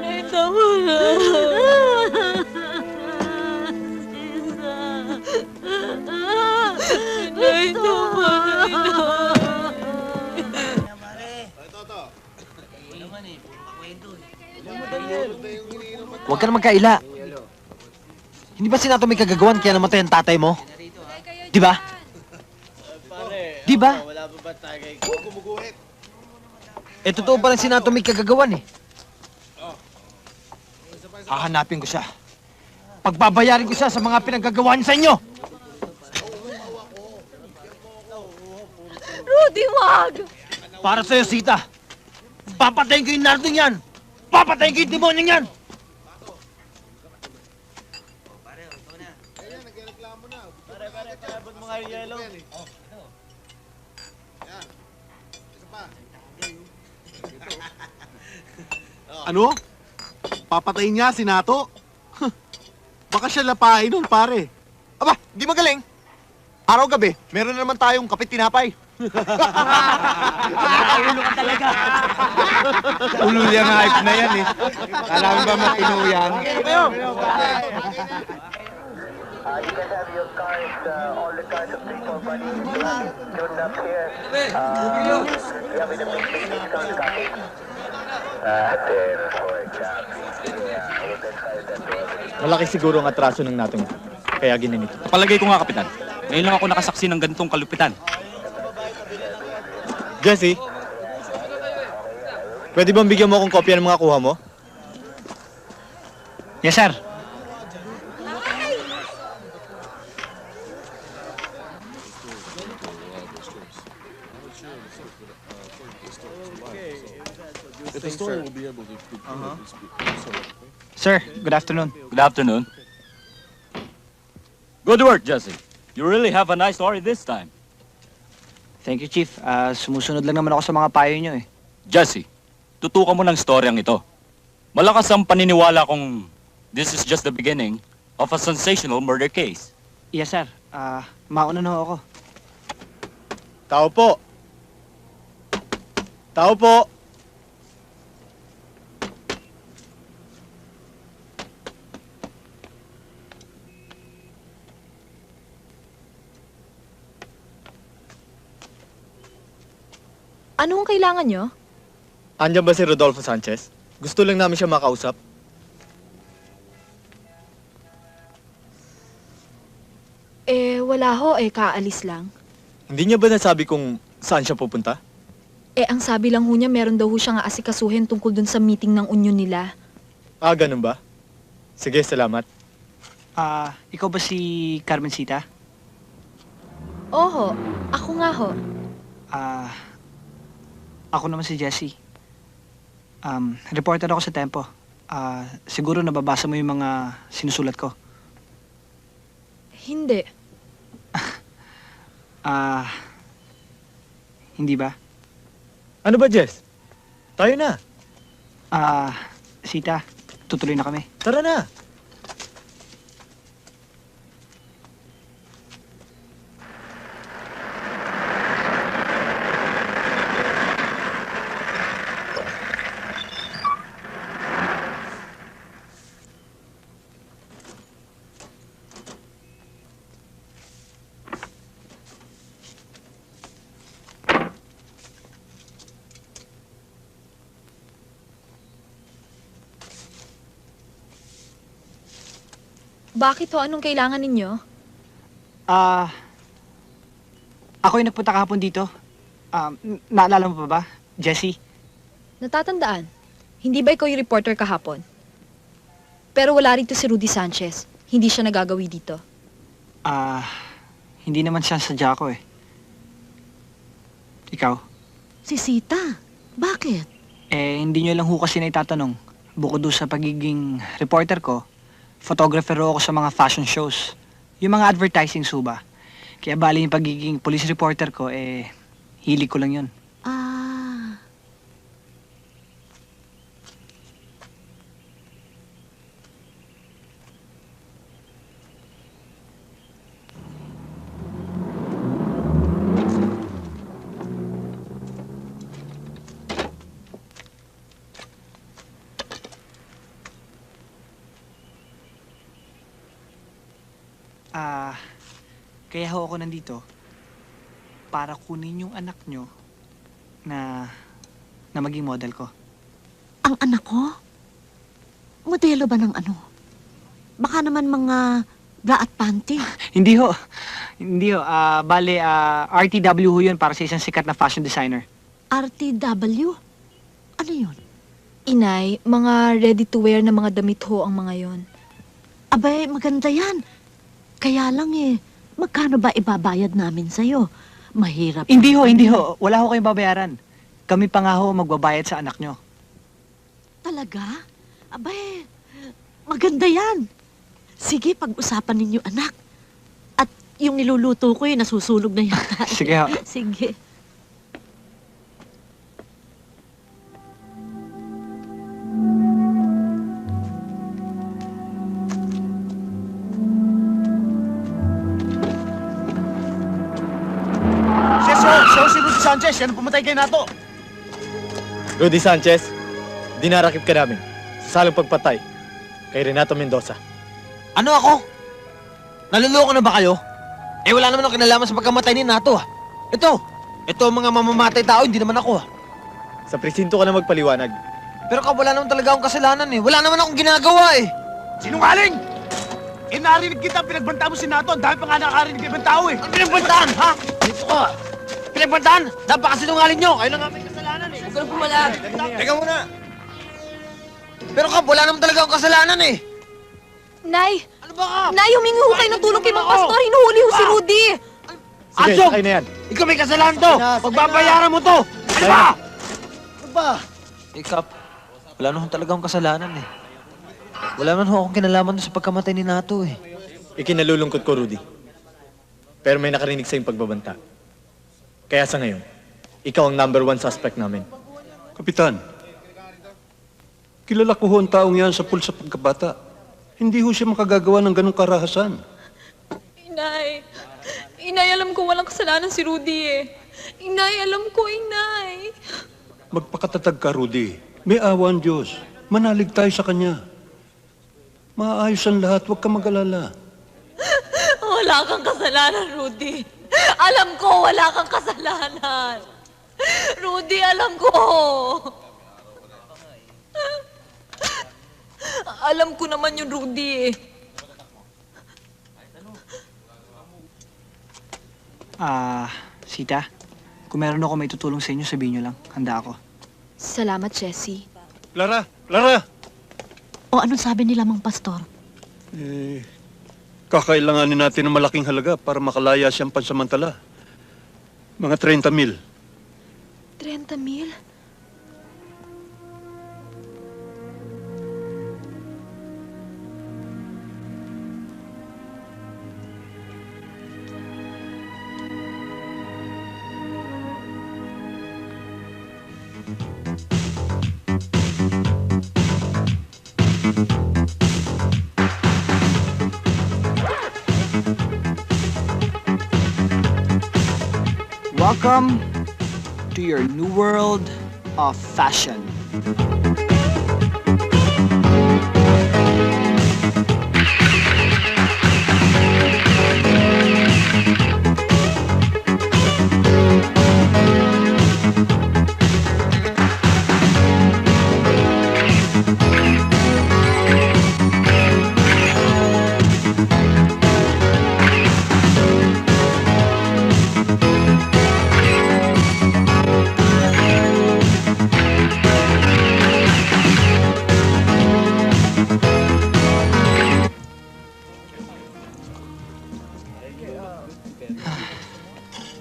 Inay, tama na. Inay, tama na.
Huwag ka na magkaila. Hindi ba sinato may kagagawan kaya namatay ang tatay mo? Di ba? Di ba? Eh, totoo pa lang sinato may kagagawan eh. Hahanapin ko siya. Pagbabayarin ko siya sa mga pinagagawa niya sa inyo!
Rudy, wag!
Para sa'yo, Sita. Papatayin ko yung nardo niyan! Papatayin ko yung demonyo niyan!
Ano? Papatayin niya si Nato? Baka siya lapain nun, pare.
Aba, di magaling. Araw-gabi, meron na naman tayong kapit tinapay.
Ulo ka talaga.
Ulo yung hype na yan eh. Alam ba matino yan?
You guys have your cars, all the cars of 3, 4, 5, tuned up here. Yeah, with the big cars coming. There, for example. Yeah, we'll get started that way.
Malaki siguro ang atraso ng natin. Kaya ginanito. Palagay ko nga, Kapitan. Ngayon lang ako nakasaksi ng ganitong kalupitan.
Jesse, pwede bang bigyan mo akong kopya ng mga kuha mo? Yes, sir.
If a story will be able to
Sir, good afternoon.
Good afternoon. Good work, Jesse. You really have a nice story this time.
Thank you, Chief. Sumusunod lang naman ako sa mga payo niyo eh.
Jesse, tutukan mo ng storyang ito. Malakas ang paniniwala kong this is just the beginning of a sensational murder case.
Yes, sir. Mauna na ako.
Tao po. Tao po.
Anong kailangan nyo?
Andiyan ba si Rodolfo Sanchez? Gusto lang namin siya makausap.
Wala ho, kaalis lang.
Hindi niya ba nasabi kung saan siya pupunta?
Ang sabi lang ho niya, meron daw ho siyang aasikasuhin tungkol dun sa meeting ng union nila.
Ah, ganun ba? Sige, salamat.
Ikaw ba si Carmencita?
Oho, ako nga ho.
Ako naman si Jesse. Reporter ako sa Tempo. Siguro nababasa mo yung mga sinusulat ko.
Hindi.
Hindi ba?
Ano ba, Jess? Tayo na.
Sita, tutuloy na kami.
Tara na.
Bakit ho? Anong kailangan ninyo?
Ako yung nagpunta kahapon dito. Naalala mo pa ba, Jessie?
Natatandaan, hindi ba ikaw yung reporter kahapon? Pero wala rito si Rudy Sanchez. Hindi siya nagagawi dito.
Hindi naman siya sadya ko eh. Ikaw?
Si Sita. Bakit?
Hindi nyo lang ho kasi na itatanong. Bukod doon sa pagiging reporter ko, photographer ako sa mga fashion shows. Yung mga advertising suba. Kaya bali yung pagiging police reporter ko, hilig ko lang yun. Kaya ho ako nandito para kunin yung anak nyo na maging model ko.
Ang anak ko? Modelo ba ng ano? Baka naman mga bra at panty.
Hindi ho. Hindi ho. Bale, RTW ho yun para sa isang sikat na fashion designer.
RTW? Ano yun?
Inay, mga ready-to-wear na mga damit ho ang mga yon.
Abay, maganda yan. Kaya lang magkano ba ibabayad namin sa'yo? Mahirap.
Hindi ho. Wala ho kayong babayaran. Kami pa nga ho magbabayad sa anak nyo.
Talaga? Abay, maganda yan. Sige, pag-usapan ninyo, anak. At yung niluluto ko nasusunog na yata.
Sige ho.
Sige.
Si Rudy Sanchez, yan ang pumatay kay Nato.
Rudy Sanchez, dinarakip ka namin sa salong pagpatay kay Renato Mendoza.
Ano ako? Naluloko na ba kayo? Wala naman akong kinalaman sa pagkamatay ni Nato ah. Ito ang mga mamamatay tao, hindi naman ako ah.
Sa presinto ka na magpaliwanag.
Pero wala naman talaga akong kasalanan eh. Wala naman akong ginagawa eh.
Sinungaling! Narinig kita, pinagbanta mo si Nato. Ang dami pa nga nakakarinig ng ibang tao eh.
Ang pinagbantaan, ha? Dito ka. Pinagbantaan? Napakasinungaling nyo. Kayo lang nga may kasalanan eh. Huwag ka na pumalag. Teka muna. Pero wala naman talaga akong kasalanan eh.
Nay!
Ano ba ka?
Nay, humingi ho kayo ng tulong kay Mang Pastor. Hinuhuli ho si Rudy.
Sige,
Asyong!
sakay na yan.
Ikaw may kasalanan to. Pagbabayaran mo to. Ano ba?
Ano ba?
Kap, wala naman talaga akong kasalanan eh. Wala naman akong kinalaman doon sa pagkamatay ni Nato eh.
Ikinalulungkot ko, Rudy. Pero may nakarinig sa iyong pagbabanta. Kaya sa ngayon, ikaw ang #1 suspect namin.
Kapitan, kilala ko ho ang taong yan sa pulsa pagkabata. Hindi ho siya makagagawa ng ganong karahasan.
Inay, alam ko walang kasalanan si Rudy eh. Inay, alam ko, Inay.
Magpakatatag ka, Rudy. May awa ang Diyos. Manalig tayo sa Kanya. Maayos ang lahat, huwag ka mag-alala.
Wala kang kasalanan, Rudy. Alam ko, wala kang kasalanan. Rudy, alam ko. Alam ko naman yung Rudy eh.
Sita, kung meron ako may tutulong sa inyo, sabihin nyo lang. Handa ako.
Salamat, Jessie.
Clara!
O anong sabi nila, Mang Pastor?
Kakailanganin natin ng malaking halaga para makalaya siyang pansamantala. Mga 30,000.
30,000?
Welcome to your new world of fashion.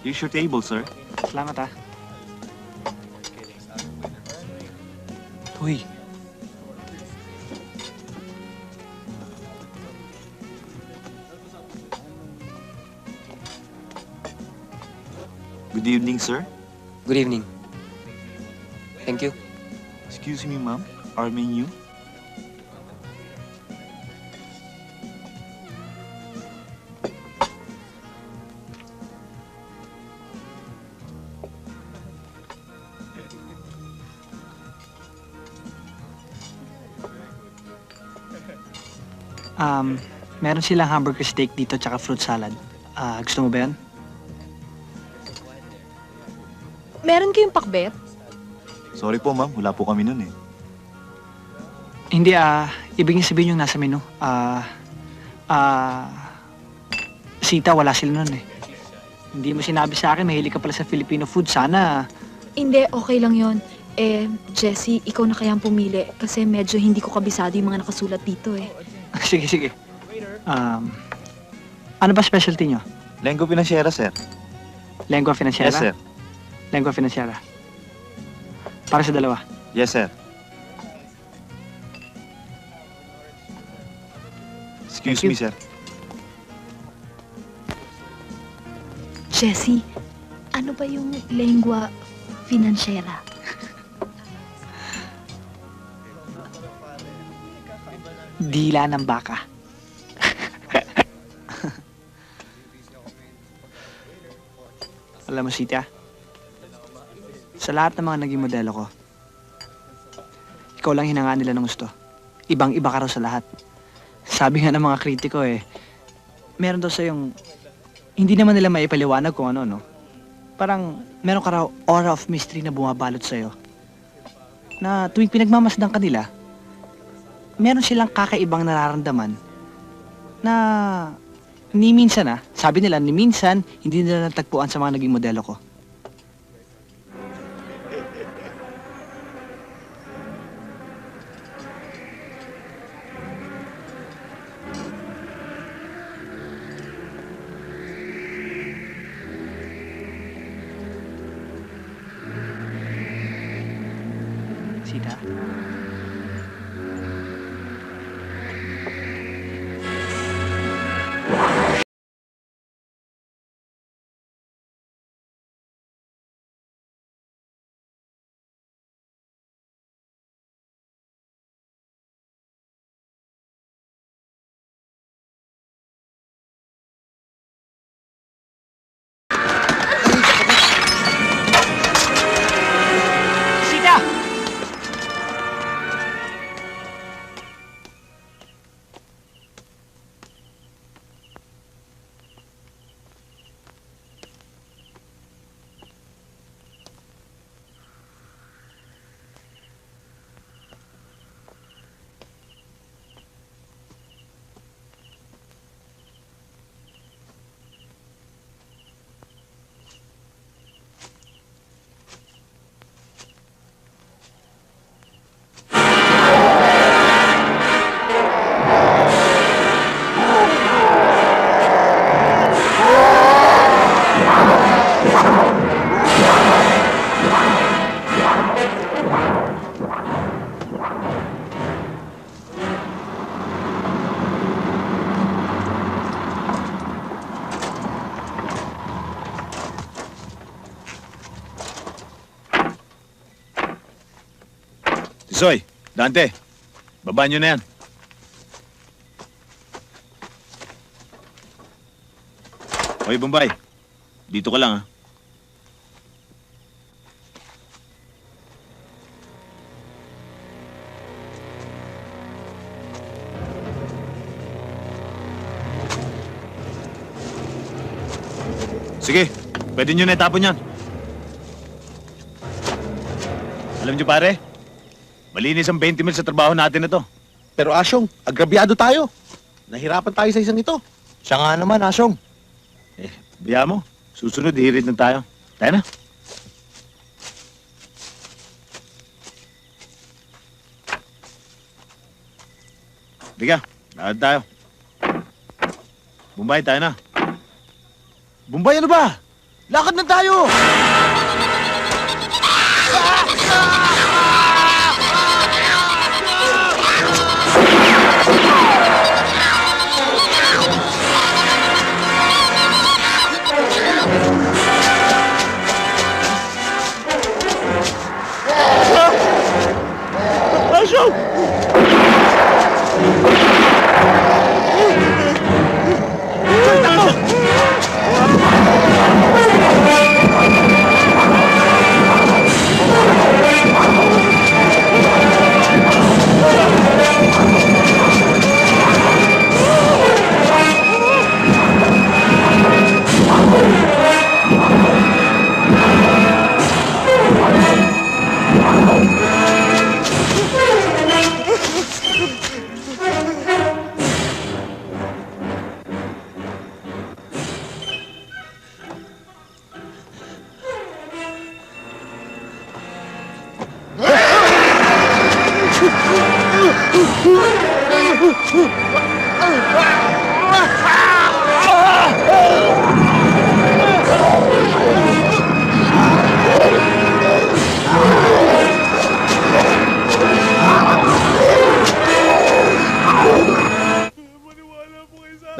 Here's your table, sir.
Salamat, ah. Uy.
Good evening, sir.
Good evening. Thank you.
Excuse me, ma'am. Our menu?
Meron silang hamburger steak dito tsaka fruit salad. Gusto mo ba yan?
Meron kayong pakbet?
Sorry po, ma'am. Wala po kami nun eh.
Hindi, ibig niya sabihin yung nasa menu. Sita, wala sila nun eh. Hindi mo sinabi sa akin, mahilig ka pala sa Filipino food. Sana.
Hindi, okay lang yon. Jessie, ikaw na kayang pumili kasi medyo hindi ko kabisado yung mga nakasulat dito eh.
Sige, sige. Ano ba specialty nyo?
Lengua financiera, sir.
Lengua financiera?
Yes, sir.
Lengua financiera. Para sa dalawa?
Yes, sir. Excuse me, sir.
Jessie, ano ba yung lengua financiera?
Dila ng baka. Alam mo, Sita, sa lahat ng mga naging modelo ko, ikaw lang hinangaan nila ng gusto. Ibang-iba ka raw sa lahat. Sabi nga ng mga kritiko meron daw sa yung hindi naman nila maipaliwanag kung ano, no? Parang meron ka raw aura of mystery na bumabalot sa'yo. Na tuwing pinagmamasdan ka nila, meron silang kakaibang nararamdaman na ni minsan sabi nila ni minsan hindi nila natagpuan sa mga naging modelo ko. Sita.
Soy, Dante, baba nyo na yan. Hoy, Bombay, dito ka lang, Sige, pwede nyo na itapon yan. Alam nyo, pare, malinis ang 20 mil sa trabaho natin na to.
Pero Asyong, agrabyado tayo. Nahirapan tayo sa isang ito.
Siya nga naman, Asyong. Biya mo, susunod, hirit na tayo. Tayo na. Liga, lakad tayo. Bombay, tayo na. Bombay, ano ba?
Lakad na tayo!
Asyong!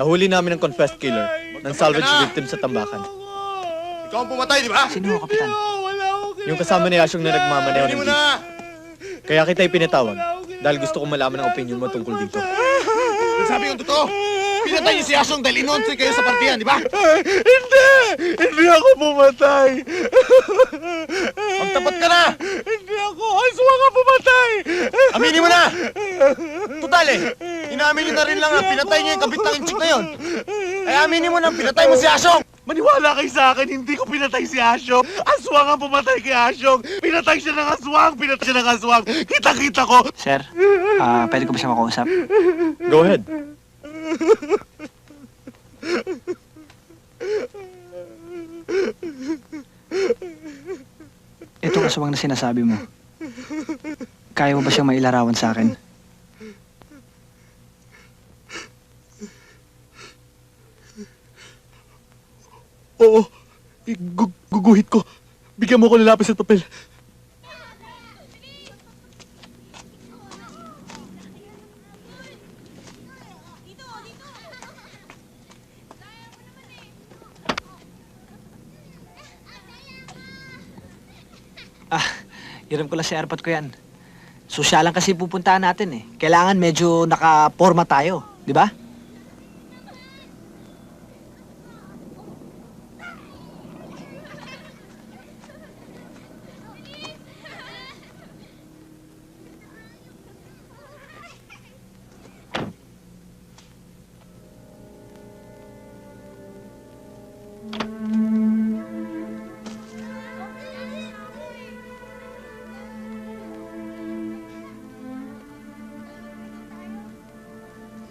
Nahuli namin ang confessed killer ng salvage victim sa tambakan.
Ikaw ang pumatay, di ba?
Sino, Kapitan?
Yung kasama ni Asyong na nagmamaneho ng jeep. Kaya kita ipinatawag dahil gusto kong malaman ang opinion mo tungkol dito.
Sabi yung totoo. Pinatay niyo si Asyong dahil inonsi kayo sa partiyan, di ba?
Hindi ako pumatay!
Magtapat ka na!
Hindi ako! Aswang ang pumatay!
Aminin mo na! Total eh! Inamin niyo na rin lang na pinatay niyo yung kabitang chick na yun. Ay aminin mo na pinatay mo si Asyong!
Maniwala kayo sa akin, hindi ko pinatay si Asyong. Aswang ang pumatay kay Asyong. Pinatay siya ng aswang! Pinatay siya ng aswang! Kita-kita ko!
Sir, pwede ko ba siya makausap?
Go ahead.
Itong aswang na sinasabi mo, kaya mo ba siyang mailarawan sa akin?
Oo, guguhit ko. Bigyan mo ko ng lapis at papel.
Hiram ko lang sa airpot ko yan. Sosyalan kasi pupuntahan natin eh. Kailangan medyo naka-forma tayo, di ba?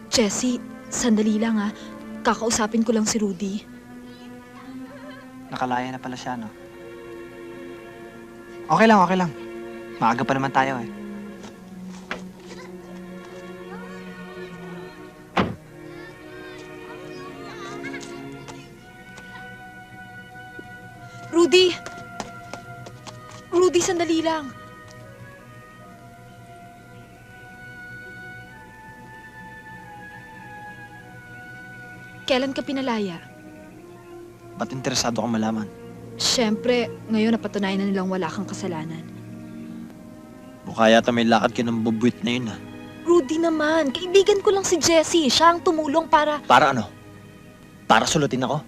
Jessie, sandali lang ha. Kakausapin ko lang si Rudy.
Nakalaya na pala siya, no? Okay lang, okay lang. Maaga pa naman tayo eh.
Rudy! Rudy, sandali lang. Kailan ka pinalaya?
Ba't interesado kang malaman?
Siyempre, ngayon napatunayan na nilang wala kang kasalanan.
Mukha yata may lakad ka ng bubuit na yun, ah.
Rudy naman, kaibigan ko lang si Jessie. Siya ang tumulong para...
Para ano? Para sulutin ako?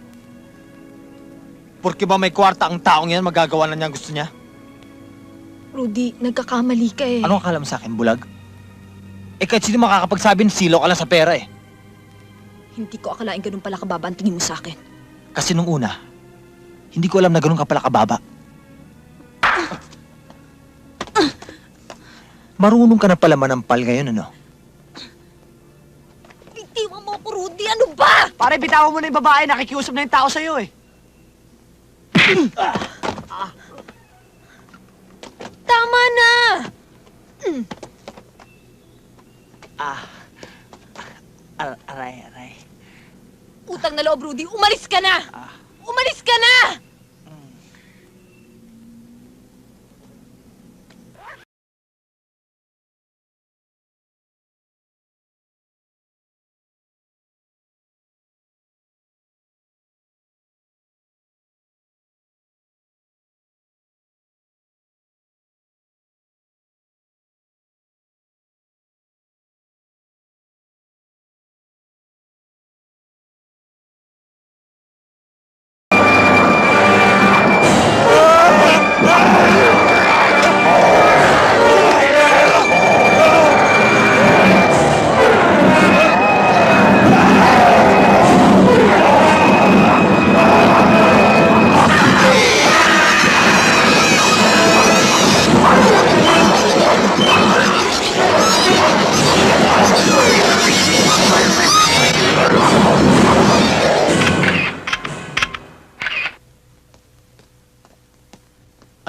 Porque ba may kwarta ang taong yan, magagawa na niya ang gusto niya?
Rudy, nagkakamali ka eh.
Anong akala mo sa akin, bulag? Eh kahit sino makakapagsabi, silo ka lang sa pera eh.
Hindi ko akalain ganun pala kababa ang tingin mo sa akin.
Kasi nung una, hindi ko alam na ganun ka pala kababa. Marunong ka na pala manampal ngayon, ano?
Bitiwan mo ko, Rudy! Ano ba?
Pare, bitawan mo na yung babae. Nakikiusap na yung tao sa'yo eh.
Tama na!
Aray.
Utang na loob, Rudy. Umalis ka na! Umalis ka na!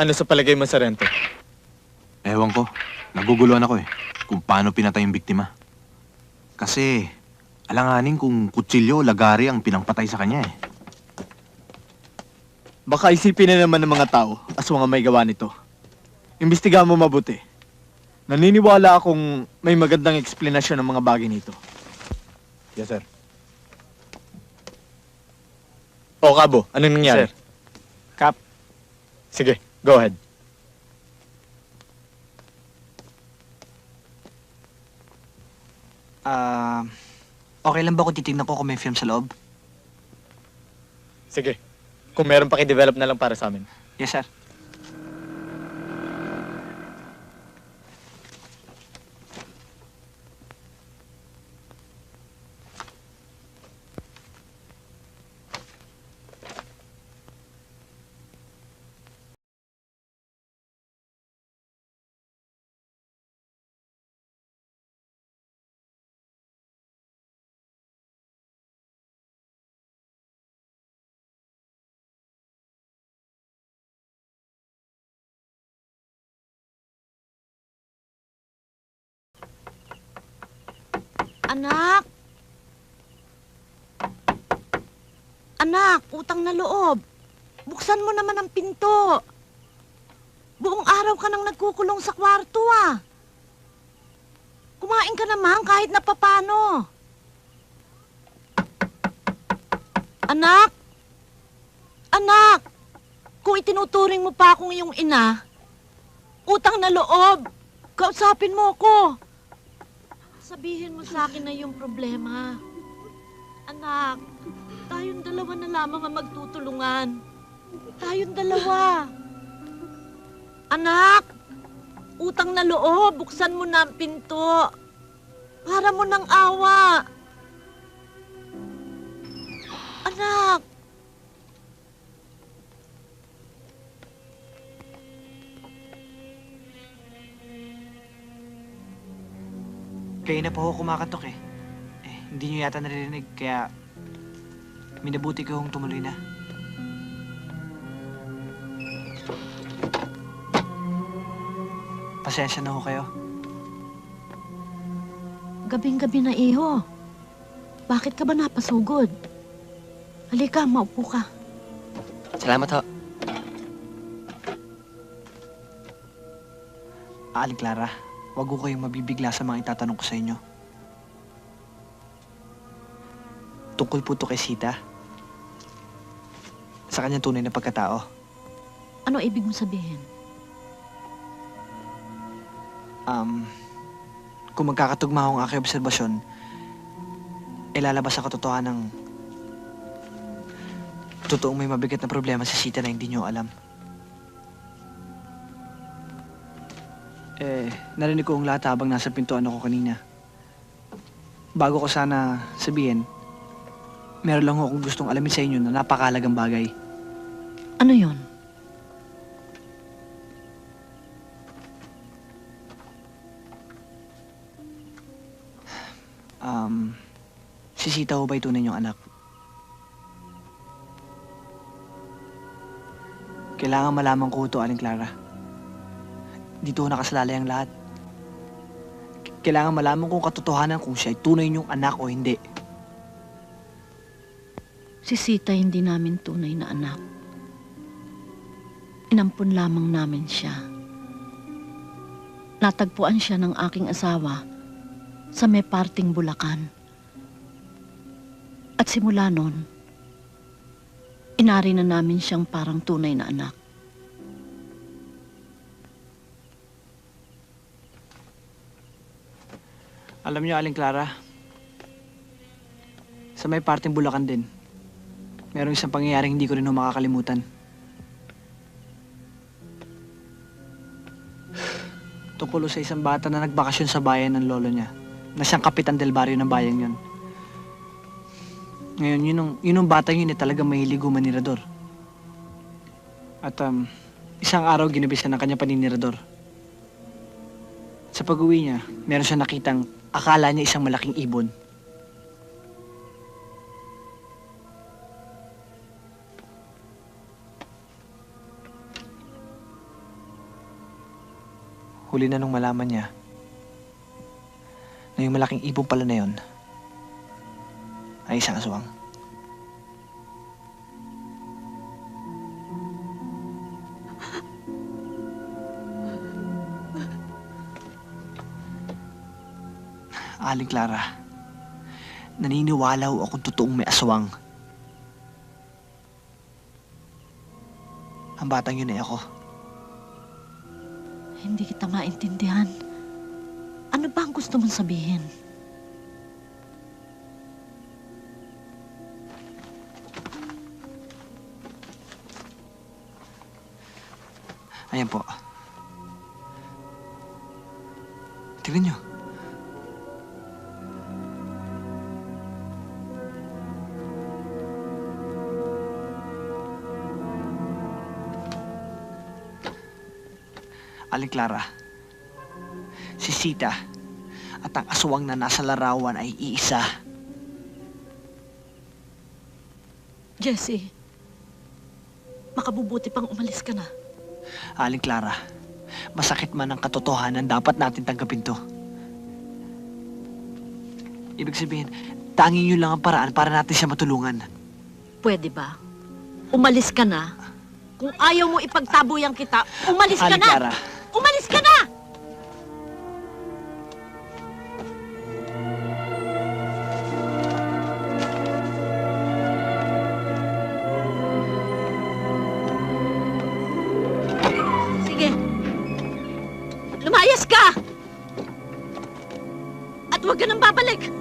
Ano sa palagay mo, Sarento?
Ewan ko. Naguguluhan ako eh. Kung paano pinatay yung biktima. Kasi, alanganin kung kutsilyo o lagari ang pinangpatay sa kanya eh.
Baka isipin na naman ng mga tao aswang ang may gawa nito. Imbestigahan mo mabuti. Naniniwala akong may magandang eksplanasyon ng mga bagay nito.
Yes, sir.
O, Kabo, anong nangyari?
Sir. Kap.
Sige, go ahead.
Okay lang ba kung titignan ko kung may film sa loob?
Sige. Kung meron paki-develop na lang para sa amin.
Yes, sir.
Anak! Anak, utang na loob. Buksan mo naman ang pinto. Buong araw ka nang nagkukulong sa kwarto ah. Kumain ka naman kahit na papano. Anak! Anak! Kung itinuturing mo pa akong iyong ina, utang na loob. Kausapin mo ko. Sabihin mo sa akin na yung problema. Anak, tayong dalawa na lamang ang magtutulungan. Tayong dalawa. Anak, utang na loob, buksan mo na ang pinto. Para mo ng awa. Anak.
Kayo na po ako kumakatok eh. Hindi nyo yata naririnig, kaya minabuti ko kung tumuloy na. Pasensya na ho kayo.
Gabing-gabi na iho. Bakit ka ba napasugod? Halika, maupo ka.
Salamat ho.
Aling Clara, wag ko kayong mabibigla sa mga itatanong ko sa inyo. Tungkol po to kay Sita. Sa kanyang tunay na pagkatao.
Ano ibig mo sabihin?
Kung magkakatugma ang aking obserbasyon, ilalabas ang katotohanan ng totoong may mabigat na problema si Sita na hindi nyo alam. Narinig ko ang lahat habang nasa pintuan ako kanina. Bago ko sana sabihin, meron lang akong gustong alamin sa inyo na napakahalagang bagay.
Ano yon?
Si Sita ho ba'y tunay niyong anak? Kailangan malaman ko ito, Aling Clara. Dito nakasalalay ang lahat. Kailangan malaman kung katotohanan kung siya ay tunay niyong anak o hindi.
Si Sita hindi namin tunay na anak. Inampun lamang namin siya. Natagpuan siya ng aking asawa sa may parting Bulacan. At simula noon, inari na namin siyang parang tunay na anak.
Alam niyo, Aling Clara, sa may parting Bulacan din, merong isang pangyayaring hindi ko rin makakalimutan. Tungkol sa isang bata na nagbakasyon sa bayan ng lolo niya, na siyang kapitan del barrio ng bayang yun. Ngayon, yun ang bata yun talagang mahilig umanirador. At isang araw ginabi siya ng kanyang paninirador. Sa pag-uwi niya, meron siya nakitang akala niya isang malaking ibon. huli na nung malaman niya na yung malaking ibon pala na yun ay isang aswang. Aling Clara, naniniwala ho akong totoong may aswang. Ang batang yun ay ako.
Hindi kita maintindihan. Ano ba ang gusto mong sabihin?
Ayan po. Tignan niyo. Aling Clara, si Sita at ang aswang na nasa larawan ay iisa.
Jesse, makabubuti pang umalis ka na.
Aling Clara, masakit man ang katotohanan, dapat natin tanggapin to. Ibig sabihin, tanging yun lang ang paraan para natin siya matulungan.
Pwede ba? Umalis ka na. Kung ayaw mo ipagtabuyan kita, umalis ka
Aling
na!
Clara.
Umalis ka na! Sige. Lumayas ka! At huwag ka nang babalik!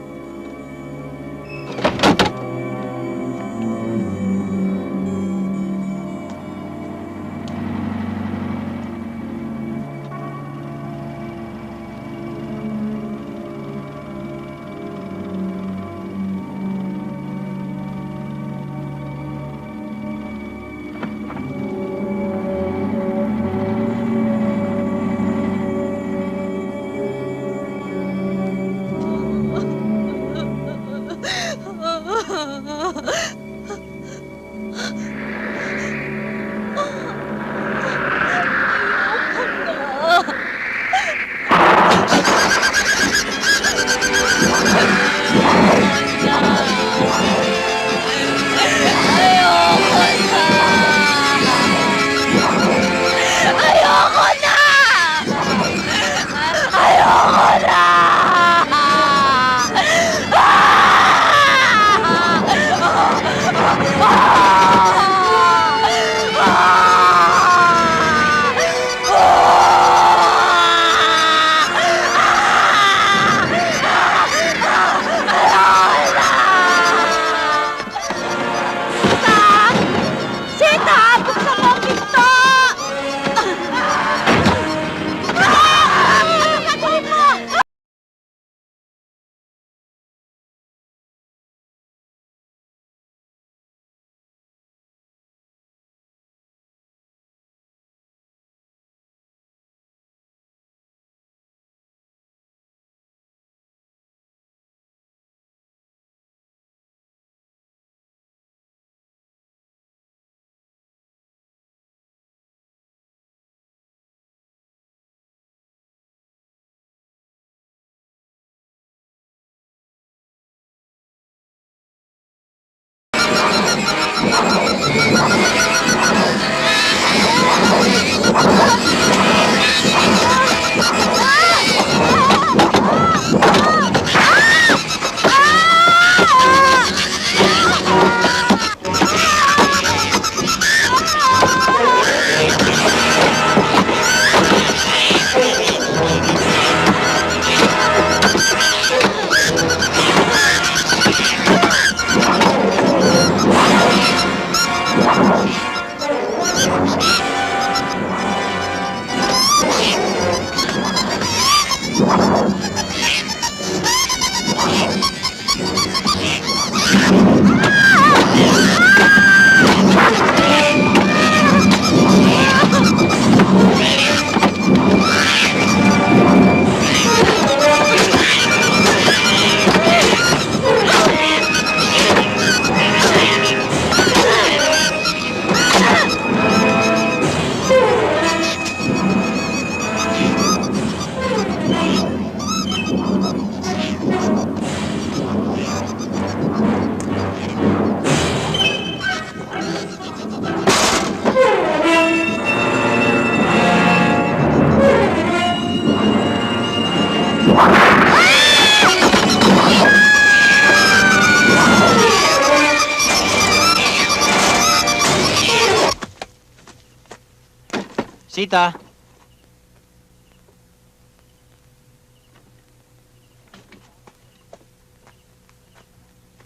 Sita.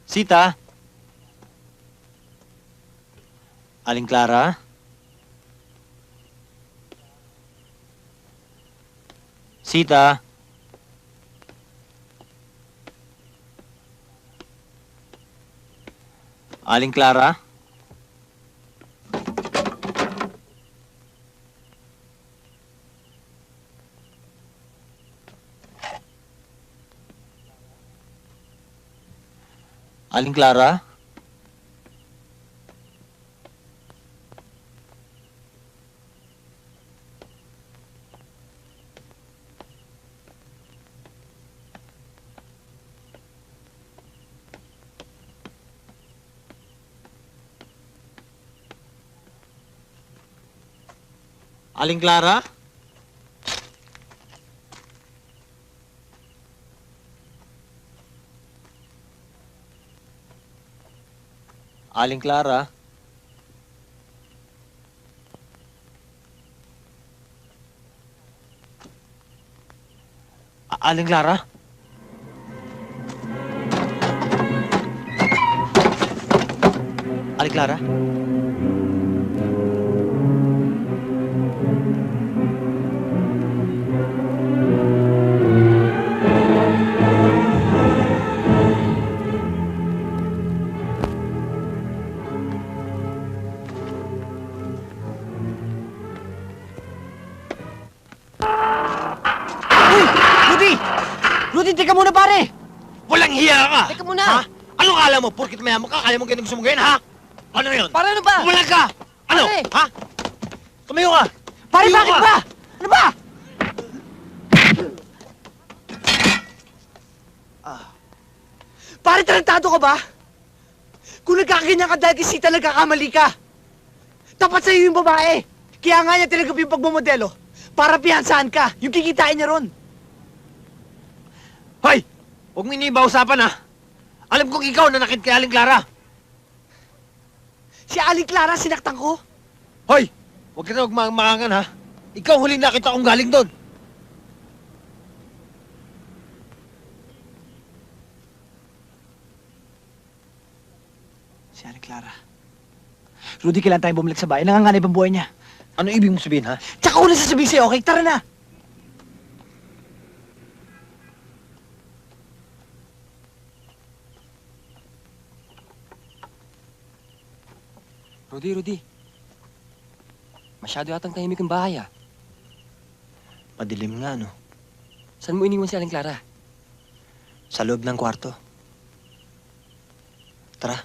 Sita. Aling Clara. Sita. Aling Clara. Aling Clara? Aling Clara? Aling Clara? Aling Clara? Aling Clara? Rudy, teka muna pare!
Walang hiya ka!
Teka muna!
Ha? Anong kala mo? Porkit mayaman ka, kaya mo ganyan gusto mo ganyan, ha? Ano yun?
Pare, ano ba?
Walang ka! Ano?
Pare!
Ha? Tumayo ka!
Pare,
Tumayo
bakit
ka!
ba? Ano ba? Pare, tarantado ka ba? Kung nagkakanyan ka dahil kay Sita, nagkakamali ka. Tapat sa'yo yung babae. Kaya nga niya tinagap yung pagmamodelo para piyansahan ka. Yung kikitain niya ron.
Hoy! Huwag mo iniiba usapan, ha? Alam kong ikaw nanakit kay Aling Clara.
Si Aling Clara, sinaktan ko.
Hoy! Huwag ka na magmakangan, ha? Ikaw huling nakita kong galing doon.
Si Aling Clara. Rudy, kailan tayo bumalik sa bahay? Nanganganib ang buhay niya.
Ano ibig mong sabihin, ha?
Tsaka ko na sasabihin sa'yo, okay? Tara na!
Rudy. Masyado yatang tahimik ang bahay, ah.
Madilim nga, no?
Saan mo iniwan si Aling Clara?
Sa loob ng kwarto. Tara.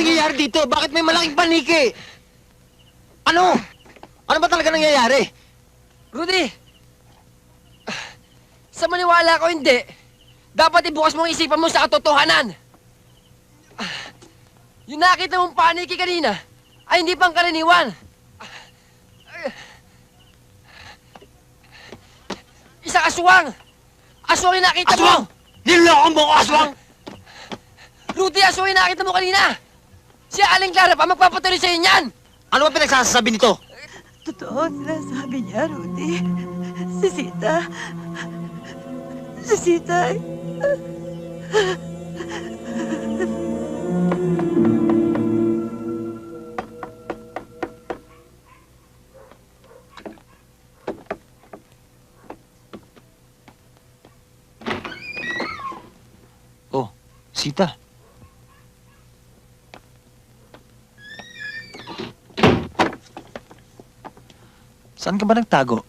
nangyayari dito? Bakit may malaking paniki? Ano? Ano ba talaga nangyayari?
Rudy! Sa maniwala ko hindi. Dapat ibukas mong isipan mo sa katotohanan. Yung nakita mong paniki kanina ay hindi pang karaniwan. Isang aswang! Aswang yung nakita mo!
Niloloko mo ko, aswang!
Rudy, aswang yung nakita mo kanina! Si Aling Clara pa magpapatuloy sa'yo niyan!
Ano ba pinagsasabi nito?
Totoo, sinasabi niya, Rudy. Si Sita. Si Sita.
Oh, Sita. Saan ka ba nagtago?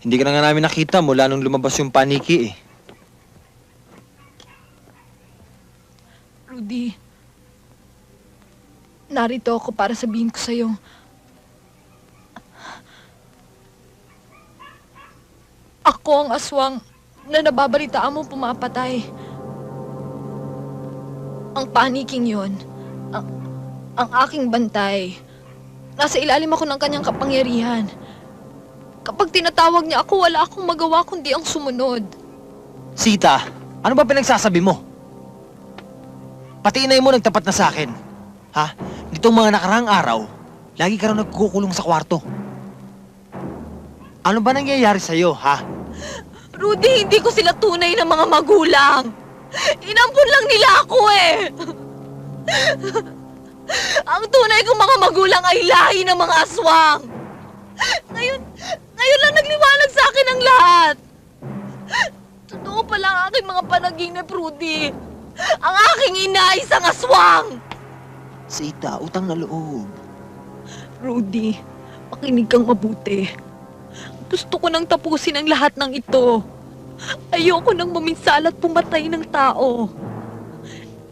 Hindi ka na nga namin nakita mula nung lumabas yung paniki eh.
Rudy, narito ako para sabihin ko sa'yo. Ako ang aswang na nababalitaan mo pumapatay. Ang paniking yon, ang aking bantay. Nasa ilalim ako ng kanyang kapangyarihan. Kapag tinatawag niya ako, wala akong magawa kundi ang sumunod.
Sita, ano ba pinagsasabi mo? Pati inay mo nagtapat na sa akin. Ha? Nitong mga nakarang araw, lagi ka raw nagkukulong sa kwarto. Ano ba nangyayari sa'yo, ha?
Rudy, hindi ko sila tunay na mga magulang. Inampun lang nila ako eh. Ang tunay kong mga magulang ay lahi ng mga aswang. Ngayon lang nagliwanag sa akin ang lahat. Totoo pala ang aking mga panaginip, Rudy. Ang aking ina ay isang aswang.
Sita, utang na loob.
Rudy, makinig kang mabuti. Gusto ko nang tapusin ang lahat ng ito. Ayoko nang maminsala at pumatay ng tao.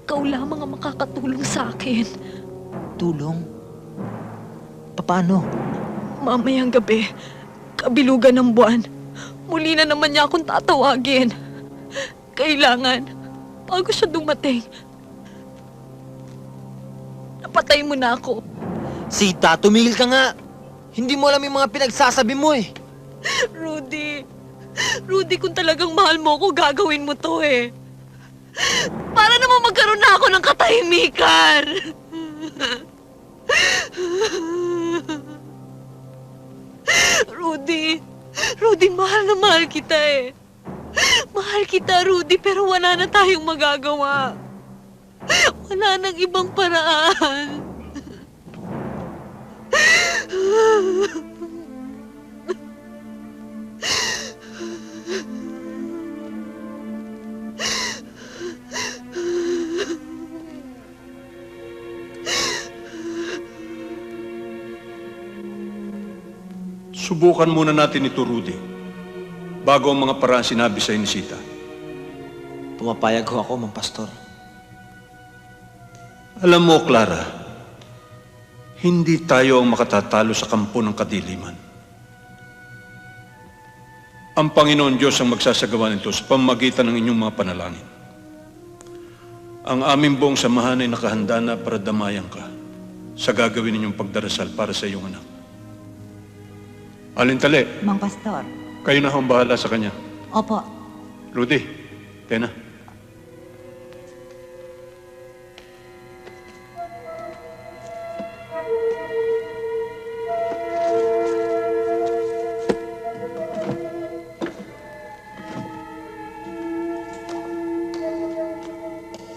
Ikaw lamang ang makakatulong sa akin.
Tulong? Paano?
Mamayang gabi, kabilugan ng buwan, muli na naman niya akong tatawagin. Kailangan, bago siya dumating, napatay mo na ako.
Sita, tumigil ka nga. Hindi mo alam yung mga pinagsasabi mo eh.
Rudy, kung talagang mahal mo ako, gagawin mo to eh. Para naman magkaroon na ako ng katahimikan. Rudy, mahal na mahal kita eh. Mahal kita, Rudy, pero wala na tayong magagawa. Wala nang ibang paraan.
Subukan muna natin ito, Rudy. Bago ang mga paraan sinabi sa ni Sita.
Pumapayag ho ako, Mang Pastor.
Alam mo, Clara, hindi tayo ang makatatalo sa kampo ng kadiliman. Ang Panginoon Diyos ang magsasagawa nito sa pamamagitan ng inyong mga panalangin. Ang aming buong samahan ay nakahanda na para damayan ka sa gagawin ninyong pagdarasal para sa iyong anak. Alintali,
Mang Pastor.
kayo na ang bahala sa kanya.
Opo.
Rudy, Tena.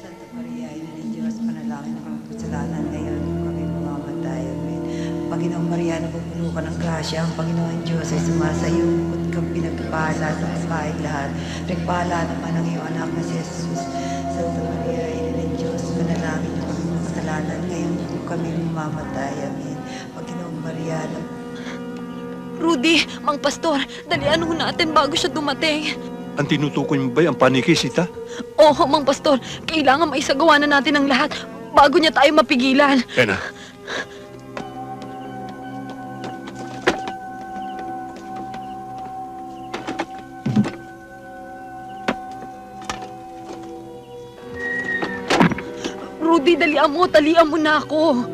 Santa Maria, ina ng Diyos, panalangin ng kasalanan ngayon kung kami mamamatay. Amen. Panginoong Maria, napupuno ka ng grasya. Ang Panginoon Diyos ay sumasayo at kang pinagpala sa babaeng lahat. Nagpala naman ang iyong anak na si Jesus. Santa Maria, ina ng Diyos, panalangin ng kami kasalanan ngayon kung kami mamamatay. Amen. Panginoong Maria,
Rudy, Mang Pastor, dalian ho natin bago siya dumating.
Ang tinutukoy mo ba ang paniki, Sita?
Oo, Mang Pastor. Kailangan maisagawa na natin ang lahat bago niya tayo mapigilan.
Ena.
Rudy, dalian mo. Talian mo na ako.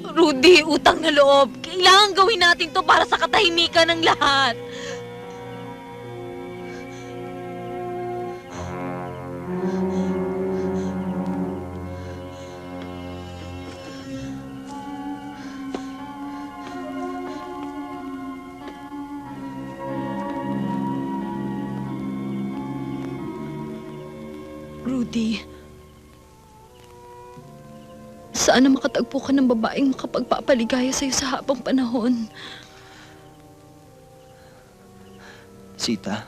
Rudy, utang na loob. Kailangan gawin natin to para sa katahimikan ng lahat. Rudy, sana makatagpo ka ng babaeng makapagpapaligaya sa'yo sa habang panahon.
Sita,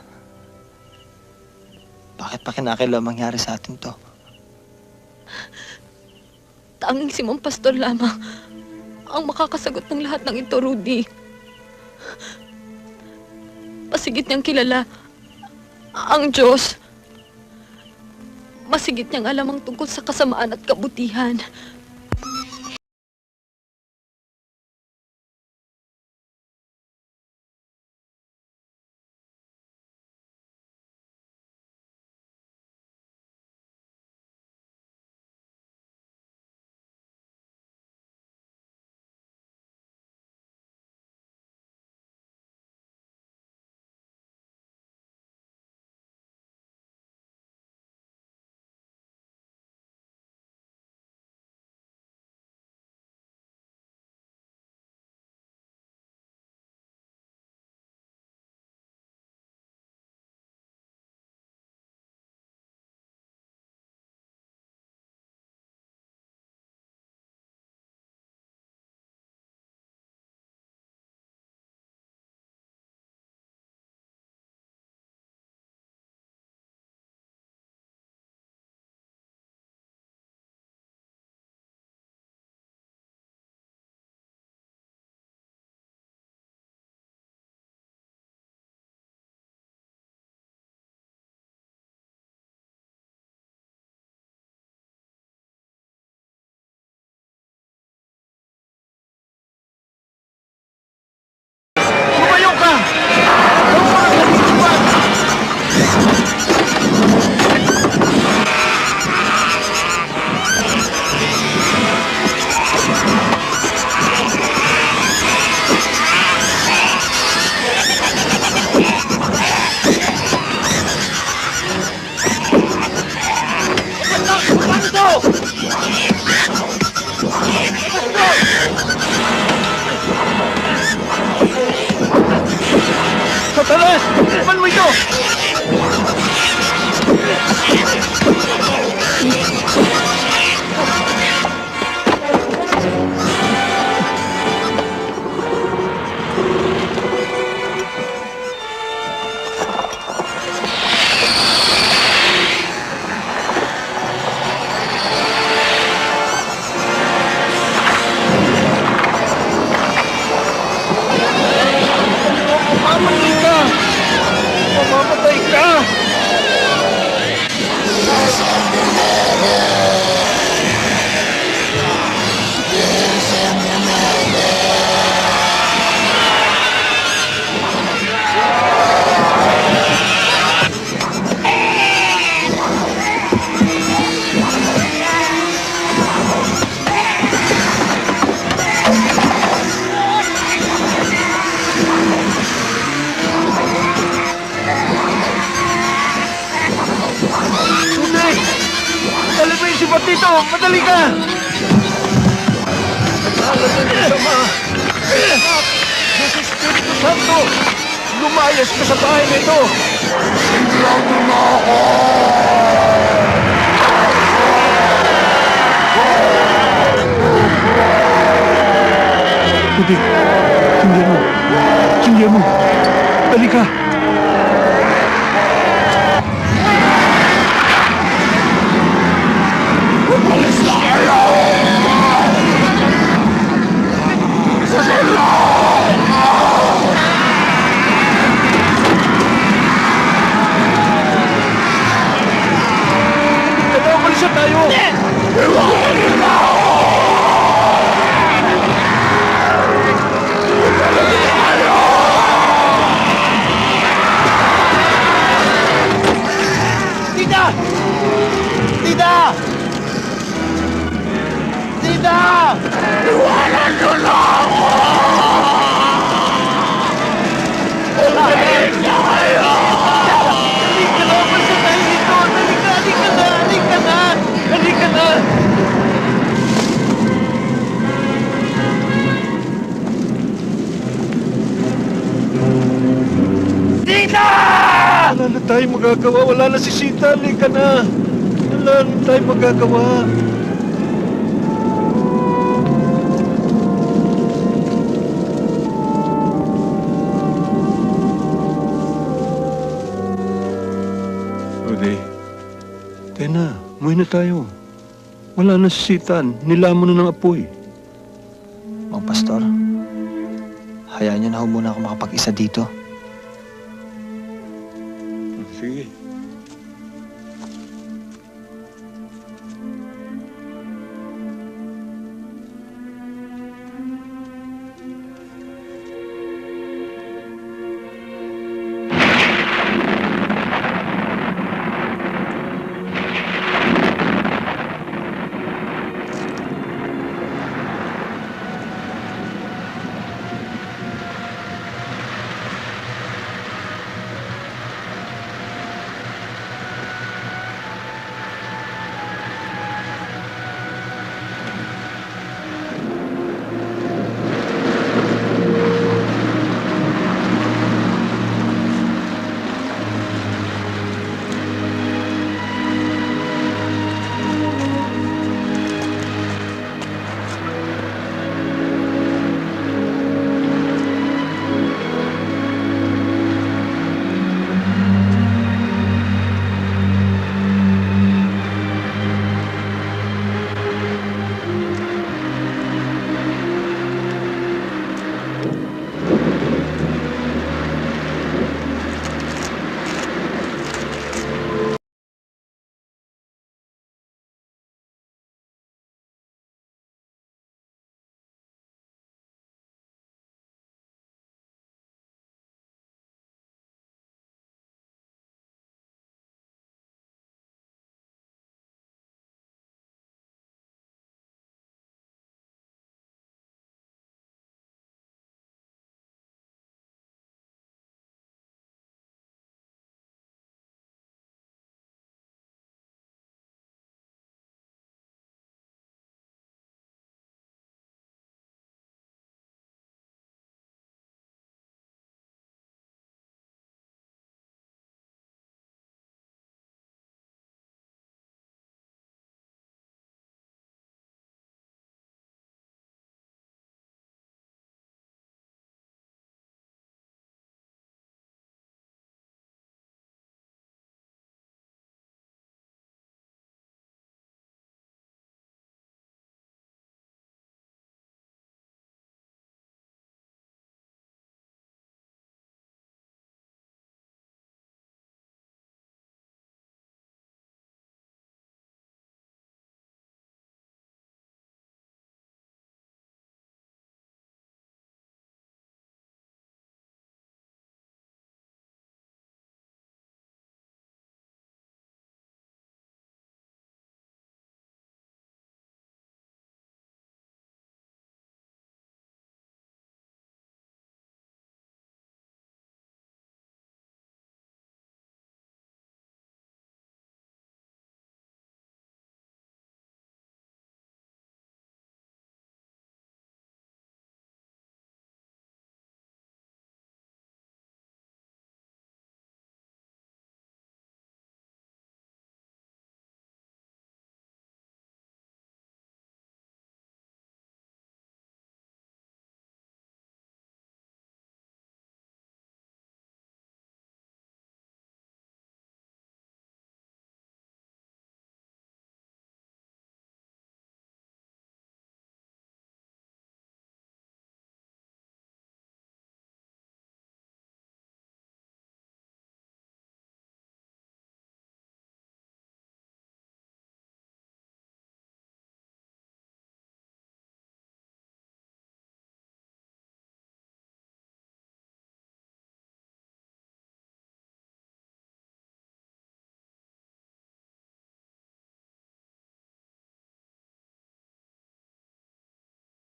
bakit pa kinakailangan mangyari sa atin to?
Tanging si Mang Pastor lamang ang makakasagot ng lahat ng ito, Rudy. Pasigit niyang kilala ang Diyos. Masigit niyang alam ang tungkol sa kasamaan at kabutihan.
Satanas! Ipan mo ito! Mamamatay ka! Si Patito, madali ka! Naglalagay ng sama! Anak! Diyos Espiritu Santo! Lumayas ka sa bahay na ito! Tingnan mo na ako! Puti, sindihan mo! Sindihan mo! Dali ka! Umalis na kayo! Sa sila! Umalis na tayo!
Tita! Tita! Tita! Iwanan nyo na ako! Umalis na kayo! Halika na! Basta tayo dito! Halika na! Halika na! Halika na! Tita!
Wala na tayong magagawa. Wala na si Sita. Halika na. Wala na tayong magagawa. Rudy, Tena, umuwi na tayo. Wala na si Sita. Nilamon na ng apoy.
Mang Pastor, hayaan niyo na ho muna ako makapag-isa dito.
Sige.